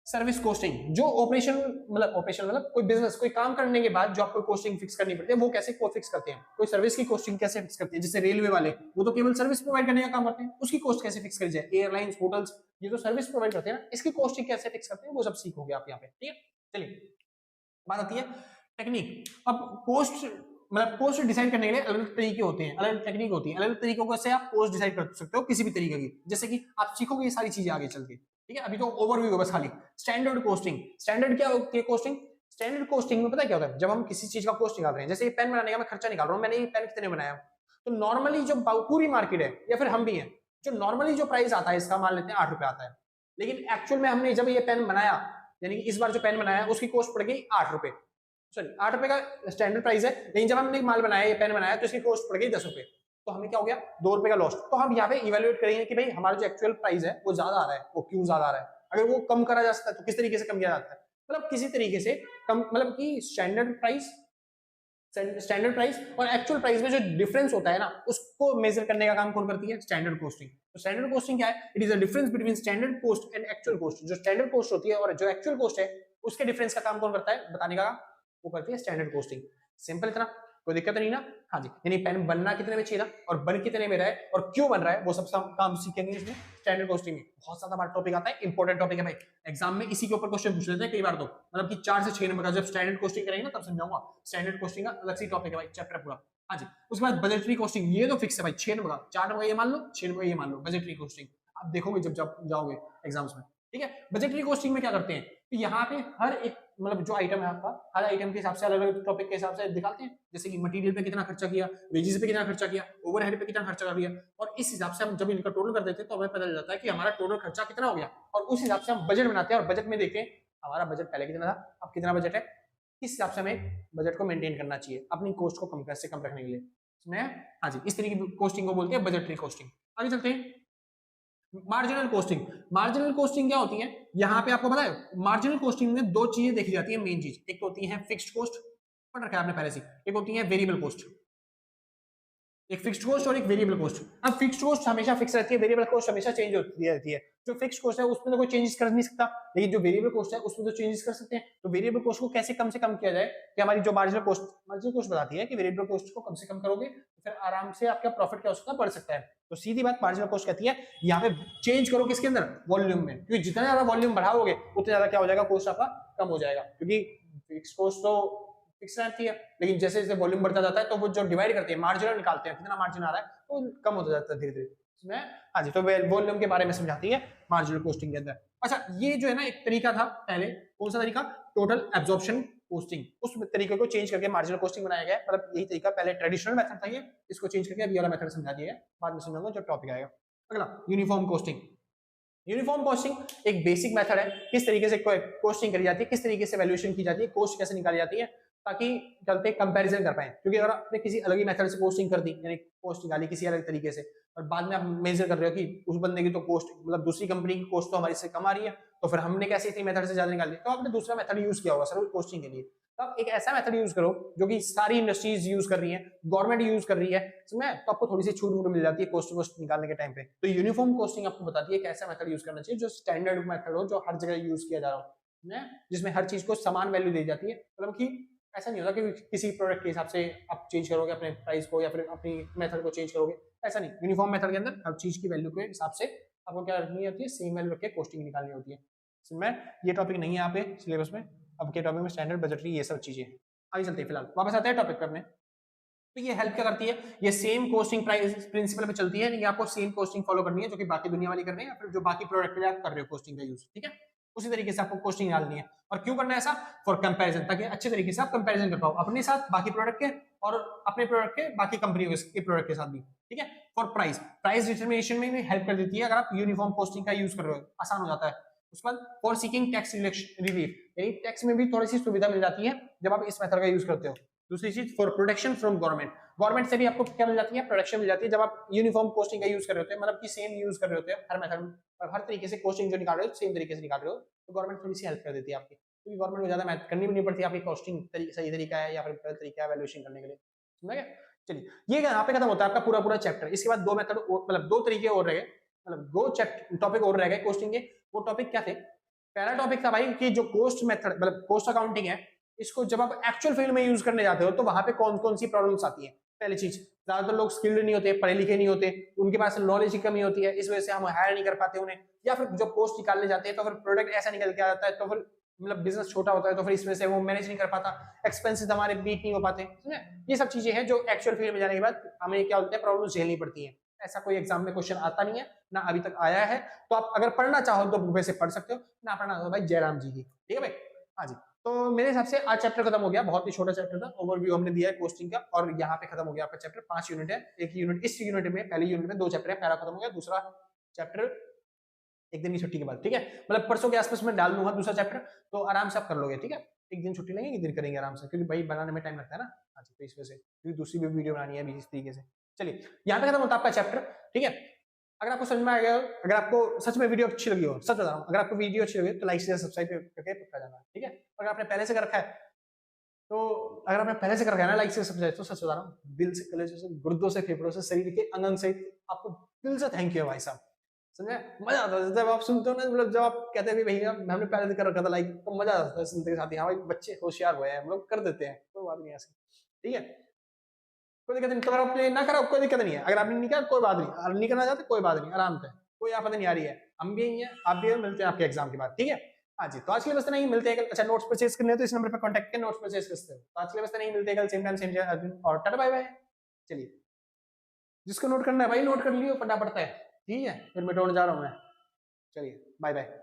[SPEAKER 1] सर्विस कॉस्टिंग। जो ऑपरेशन मतलब कोई बिजनेस कोई काम करने के बाद जो आपको कॉस्टिंग फिक्स करनी पड़ती है, वो कैसे फिक्स करते हैं। कोई सर्विस की कॉस्टिंग कैसे फिक्स करते हैं, जैसे रेलवे वाले, वो तो केवल सर्विस प्रोवाइड करने का काम करते हैं, उसकी कॉस्ट कैसे फिक्स करी जाए। एयरलाइंस, होटल्स, ये जो सर्विस प्रोवाइड करते हैं ना, इसकी कॉस्टिंग कैसे फिक्स करते हैं, वो सब सीखोगे आप यहाँ पे, ठीक है। चलिए, बात आती है टेक्निक। अब पोस्ट डिसाइड करने के लिए अलग अलग तरीके होते हैं, अलग अलग टेक्निक होती है, अलग अलग तरीकों से आप पोस्ट डिसाइड कर सकते हो किसी भी तरीके की, जैसे कि आप सीखोगे ये सारी चीजें आगे चल के, ठीक है। अभी तो ओवरव्यू है बस खाली। स्टैंडर्ड कॉस्टिंग, स्टैंडर्ड क्या होती है कॉस्टिंग, स्टैंडर्ड कॉस्टिंग में पता क्या होता है, जब हम किसी चीज का कॉस्ट निकाल रहे हैं, जैसे ये पेन बनाने का मैं खर्चा निकाल रहा हूँ, मैंने ये पेन कितने बनाया, तो नॉर्मली जो पूरी मार्केट है या फिर हम भी हैं, जो नॉर्मली जो प्राइस आता है इसका मान लेते हैं 8 रुपए आता है, लेकिन एक्चुअल में हमने जब ये पेन बनाया, यानी कि इस बार जो पेन बनाया उसकी कॉस्ट पड़ गई 8 रुपए, सॉरी 8 रुपए का स्टैंडर्ड प्राइस है, लेकिन जब हमने माल बनाया, ये पेन बनाया, तो इसकी कॉस्ट पड़ गई 10 रुपए, तो हमें क्या हो गया 2 रुपए का लॉस। तो हम यहाँ पे इवेल्युएट करेंगे कि भाई हमारा जो एक्चुअल प्राइस है वो ज्यादा आ रहा है, वो क्यों ज्यादा आ रहा है, अगर वो कम करा जा सकता है तो किस तरीके से कम किया जाता है, मतलब किसी तरीके से कम, मतलब कि स्टैंडर्ड प्राइस और एक्चुअल प्राइस में जो डिफरेंस होता है ना, उसको मेजर करने का काम कौन करती है, स्टैंडर्ड कॉस्टिंग। तो स्टैंडर्ड कॉस्टिंग क्या है, it is the difference between standard cost and actual cost. जो स्टैंडर्ड कॉस्ट होती है और जो एक्चुअल कॉस्ट है, उसके डिफरेंस का काम कौन करता है बताने का, वो करती है स्टैंडर्ड कॉस्टिंग। सिंपल इतना, कोई दिक्कत नहीं ना। हाँ जी, यानी पेन बनना कितने में चाहिए था और बन कितने में रहा है और क्यों बन रहा है, वो सब काम सीखेंगे इसमें स्टैंडर्ड कॉस्टिंग में। बहुत ज्यादा बार टॉपिक आता है, इंपॉर्टेंट टॉपिक है भाई, एग्जाम में इसी के ऊपर क्वेश्चन पूछ लेते हैं कई बार, तो मतलब कि 4 से 6 नंबर का। जब स्टैंडर्ड कॉस्टिंग करेंगे ना तब समझाऊंगा, स्टैंडर्ड कॉस्टिंग का अलग से टॉपिक है भाई, चैप्टर पूरा। हाँ जी, उसके बाद बजटरी कॉस्टिंग, ये तो फिक्स है भाई, 6 नंबर का, 4 नंबर ये मान लो, 6 नंबर ये मान लो, बजटरी कॉस्टिंग आप देखोगे जब जाओगे एग्जाम्स में, ठीक है। बजटरी कॉस्टिंग में क्या करते हैं, तो यहाँ पे हर एक मतलब जो आइटम है आपका, हर आइटम के हिसाब से अलग अलग टॉपिक के हिसाब से दिखाते हैं, जैसे कि मटेरियल पे कितना खर्चा किया, वेजेस पे कितना खर्चा किया, ओवरहेड पे कितना खर्चा कर दिया, और इस हिसाब से हम जब इनका टोटल कर देते हैं तो हमें पता चल जाता है कि हमारा टोटल खर्चा कितना हो गया, और उस हिसाब से हम बजट बनाते हैं। और बजट में देखें हमारा बजट पहले कितना था, अब कितना बजट है, इस हिसाब से हमें बजट को मेंटेन करना चाहिए अपनी कॉस्ट को कम से कम रखने के लिए। हाँ जी, इस तरीके की कॉस्टिंग को बोलते हैं बजटरी कॉस्टिंग। आगे चलते हैं। मार्जिनल कोस्टिंग, मार्जिनल कोस्टिंग क्या होती है, यहाँ पे आपको पता है मार्जिनल कोस्टिंग में दो चीजें देखी जाती है मेन चीज, एक तो होती है फिक्स्ड कॉस्ट, पढ़ रखा है आपने पहले से, एक होती है वेरिएबल कॉस्ट, एक फिक्स्ड कॉस्ट और एक वेरिएबल कॉस्ट। अब फिक्स्ड कॉस्ट हमेशा फिक्स रहती है, वेरिएबल कॉस्ट हमेशा चेंज होती रहती है। जो फिक्स्ड कॉस्ट है उसमें तो कोई चेंजेस कर नहीं सकता, लेकिन जो वेरिएबल कॉस्ट है उसमें तो चेंजेस कर सकते हैं। तो वेरिएबल कॉस्ट को कैसे कम से कम किया जाए कि हमारी जो मार्जिनल कॉस्ट बताती है कि वेरिएबल कॉस्ट को कम से कम करोगे तो फिर आराम से आपका प्रॉफिट क्या हो सकता है, बढ़ सकता है। तो सीधी बात मार्जिनल कॉस्ट कहती है यहाँ पे चेंज करो किसके अंदर, वॉल्यूम में, क्योंकि जितना ज्यादा वॉल्यूम बढ़ाओगे उतना ज्यादा क्या हो जाएगा, कॉस्ट आपका कम हो जाएगा, क्योंकि फिक्स कॉस्ट तो फिक्स रहती है, लेकिन जैसे जैसे वॉल्यूम बढ़ता जाता है तो वो जो डिवाइड करते हैं मार्जिनल निकालते हैं कितना मार्जिन आ रहा है तो कम होता जाता है धीरे धीरे इसमें। हाँ जी, तो वॉल्यूम के बारे में समझाती है मार्जिनल कॉस्टिंग के अंदर। अच्छा, ये जो है ना एक तरीका था पहले, कौन सा तरीका, टोटल एब्जॉर्प्शन कॉस्टिंग, उस तरीके को चेंज करके मार्जिनल कॉस्टिंग बनाया गया। मतलब यही तरीका पहले ट्रेडिशनल मेथड था ये, इसको चेंज करके अभी वाला मेथड समझा दिया है, बाद में समझाऊंगा जब टॉपिक आएगा। अगला यूनिफॉर्म कॉस्टिंग। यूनिफॉर्म कॉस्टिंग एक बेसिक मेथड है, किस तरीके से कॉस्टिंग करी जाती है, किस तरीके से वैल्यूएशन की जाती है, कॉस्ट कैसे निकाली जाती है, ताकि चलते कंपैरिजन कर पाए। क्योंकि अगर आपने किसी अलग ही मेथड से कॉस्टिंग कर दी, यानी कॉस्ट निकाली किसी अलग तरीके से, और बाद में आप मेजर कर रहे हो कि उस बंदे की तो कॉस्ट, मतलब दूसरी कंपनी की कॉस्ट तो हमारी से कम आ रही है, तो फिर हमने कैसे इसी मेथड से ज्यादा निकाल ली, तो आपने दूसरा मेथड यूज किया होगा सर कॉस्टिंग के लिए। तो आप एक ऐसा मेथड यूज करो जो कि सारी इंडस्ट्रीज यूज कर रही है, गवर्नमेंट यूज कर रही है, इसमें तो आपको थोड़ी सी छूट मिल जाती है कॉस्ट निकालने के टाइम पे। तो यूनिफॉर्म कॉस्टिंग आपको बताती है कैसा मेथड यूज करना चाहिए जो स्टैंडर्ड मेथड हो, जो हर जगह यूज किया जा रहा हो, जिसमें हर चीज को समान वैल्यू दी जाती है। मतलब कि ऐसा नहीं होता कि किसी प्रोडक्ट के हिसाब से आप चेंज करोगे अपने प्राइस को या फिर अपनी मेथड को चेंज करोगे, ऐसा नहीं। यूनिफॉर्म मेथड के अंदर हर चीज की वैल्यू के हिसाब से आपको क्या रखनी होती है, सेम वैल्यू रख के कॉस्टिंग निकालनी होती है। इसमें ये टॉपिक नहीं है यहाँ पे सिलेबस में, अब के टॉपिक में स्टैंडर्ड बजटरी ये सब चीजें। आगे चलते हैं, फिलहाल वापस आते हैं टॉपिक पे अपने। तो ये हेल्प क्या करती है, ये सेम कॉस्टिंग प्राइस प्रिंसिपल पे चलती है, नहीं आपको सेम कॉस्टिंग फॉलो करनी है जो कि बाकी दुनिया वाली कर रहे हैं, या फिर जो बाकी प्रोडक्ट के लिए आप कर रहे हो कॉस्टिंग का यूज, ठीक है, उसी तरीके से आपको कॉस्टिंग डालनी है। और क्यों करना है ऐसा, फॉर कंपैरिजन, ताकि अच्छे तरीके से आप कंपैरिजन कर पाओ अपने साथ, बाकी प्रोडक्ट के, और अपने प्रोडक्ट के बाकी कंपनियों के प्रोडक्ट के साथ भी, ठीक है। फॉर प्राइस डिटर्मिनेशन में भी हेल्प कर देती है अगर आप यूनिफॉर्म कॉस्टिंग का यूज कर रहे हो, आसान हो जाता है। उसके बाद फॉर सीकिंग टैक्स रिलीफ, यानी टैक्स में भी थोड़ी सी सुविधा मिल जाती है जब आप इस मेथड का यूज करते हो। दूसरी चीज फॉर प्रोटेक्शन फ्रॉम गवर्नमेंट से भी आपको क्या मिल जाती है, प्रोटेक्शन मिल जाती है जब आप यूनिफॉर्म कॉस्टिंग का यूज कर रहे होते हैं, मतलब कि सेम यूज कर रहे होते हैं हर मेथड में, हर तरीके से कॉस्टिंग जो निकाल रहे हो सेम तरीके से निकाल रहे हो, तो गवर्नमेंट थोड़ी सी हेल्प कर देती है आपकी, क्योंकि गवर्नमेंट को ज्यादा मेहनत करनी भी नहीं पड़ती आपकी कॉस्टिंग सही तरीका है या फिर गलत तरीका है वैल्यूएशन करने के लिए, समझ गए। चलिए, ये यहाँ पे खत्म होता है आपका पूरा पूरा चैप्टर। इसके बाद दो मेथड, मतलब दो तरीके और रह गए, मतलब दो टॉपिक और रह गए कॉस्टिंग के। वो टॉपिक क्या थे, पहला टॉपिक था भाई कि जो कॉस्ट मेथड, मतलब कॉस्ट अकाउंटिंग है, इसको जब आप एक्चुअल फील्ड में यूज करने जाते हो तो वहां पे कौन कौन सी प्रॉब्लम्स आती है। पहली चीज, ज्यादातर लोग स्किल्ड नहीं होते, पढ़े लिखे नहीं होते, उनके पास नॉलेज की कमी होती है, इस वजह से हम हायर नहीं कर पाते उन्हें, या फिर जो कॉस्ट निकालने जाते हैं तो फिर प्रोडक्ट ऐसा निकल के आ जाता है, तो फिर मतलब बिजनेस छोटा होता है तो फिर इस वजह से वो मैनेज नहीं कर पाता, एक्सपेंसेस हमारे बीट नहीं हो पाते, ये सब चीजें हैं जो एक्चुअल फील्ड में जाने के बाद हमें क्या होता है, प्रॉब्लम झेलनी पड़ती है। ऐसा कोई एग्जाम में क्वेश्चन आता नहीं है, ना अभी तक आया है, तो आप अगर पढ़ना चाहो तो बुक से पढ़ सकते हो, ना पढ़ना हो भाई जयराम जी की, ठीक है भाई। हाँ जी, तो मेरे हिसाब से आज चैप्टर खत्म हो गया, बहुत ही छोटा चैप्टर था, ओवरव्यू हमने दिया है कॉस्टिंग का, और यहाँ पे खत्म हो गया आपका चैप्टर। 5 यूनिट है, एक यूनिट इस यूनिट में, पहली यूनिट में 2 चैप्टर है, पहला खत्म हो गया, दूसरा चैप्टर एक दिन की छुट्टी के बाद, ठीक है, मतलब परसों के आसपास में डाल दूंगा दूसरा चैप्टर, तो आराम से आप कर लोगे, ठीक है। एक दिन छुट्टी लेंगे, एक दिन करेंगे आराम से, क्योंकि भाई बनाने में टाइम लगता है ना, हाँ जी, तो इस वजह से, क्योंकि दूसरी भी वीडियो बनानी है इस तरीके से। चलिए, यहाँ पे खत्म होता है आपका चैप्टर, ठीक है। अगर आपको समझ में आ गया, अगर आपको सच में वीडियो अच्छी लगी हो, सच बता रहा हूँ, अगर आपको वीडियो अच्छी लगी तो लाइक शेयर सब्सक्राइब करके पक्का जाना, ठीक है। अगर आपने पहले से कर रखा है तो, अगर आपने पहले से कर रखा है ना लाइक शेयर सब्सक्राइब, तो सच बता रहा हूँ, दिल से, कलेजे से, गुर्दों से, फेफड़ों से, शरीर के अंग सहित आपको दिल से थैंक यू है भाई साहब, समझे। मजा आता है जब आप सुनते हो ना, मतलब जब आप कहते हैं भैया हमने पहले से कर रखा था लाइक, तो मजा आता है सुनते के साथ ही, हाँ भाई बच्चे होशियार हुए हैं, हम लोग कर देते हैं, कोई बात नहीं ऐसी, ठीक है, कोई दिक्कत नहीं। तो अगर आपने ना करा कोई दिक्कत नहीं है, अगर आपने नहीं किया कोई बात नहीं, अगर नहीं करना चाहते कोई बात नहीं, आराम से, कोई आपत्ति नहीं आ रही है, हम भी यही है, आप भी मिलते हैं आपके एग्जाम के बाद, ठीक है। हाँ जी, तो आज के लिए बस नहीं मिलते हैं, अच्छा नोट्स परचेज करने हो तो इस नंबर पर कांटेक्ट करके नोट्स परचेज कर सकते हो। तो आज के लिए बस नहीं मिलते हैं, कल सेम टाइम सेम जगह, और टाटा बाय बाय। चलिए, जिसको नोट करना है भाई नोट कर लियो, पढ़ना पड़ता है, ठीक है, फिर मिटाने जा रहा हूँ मैं, चलिए बाय बाय।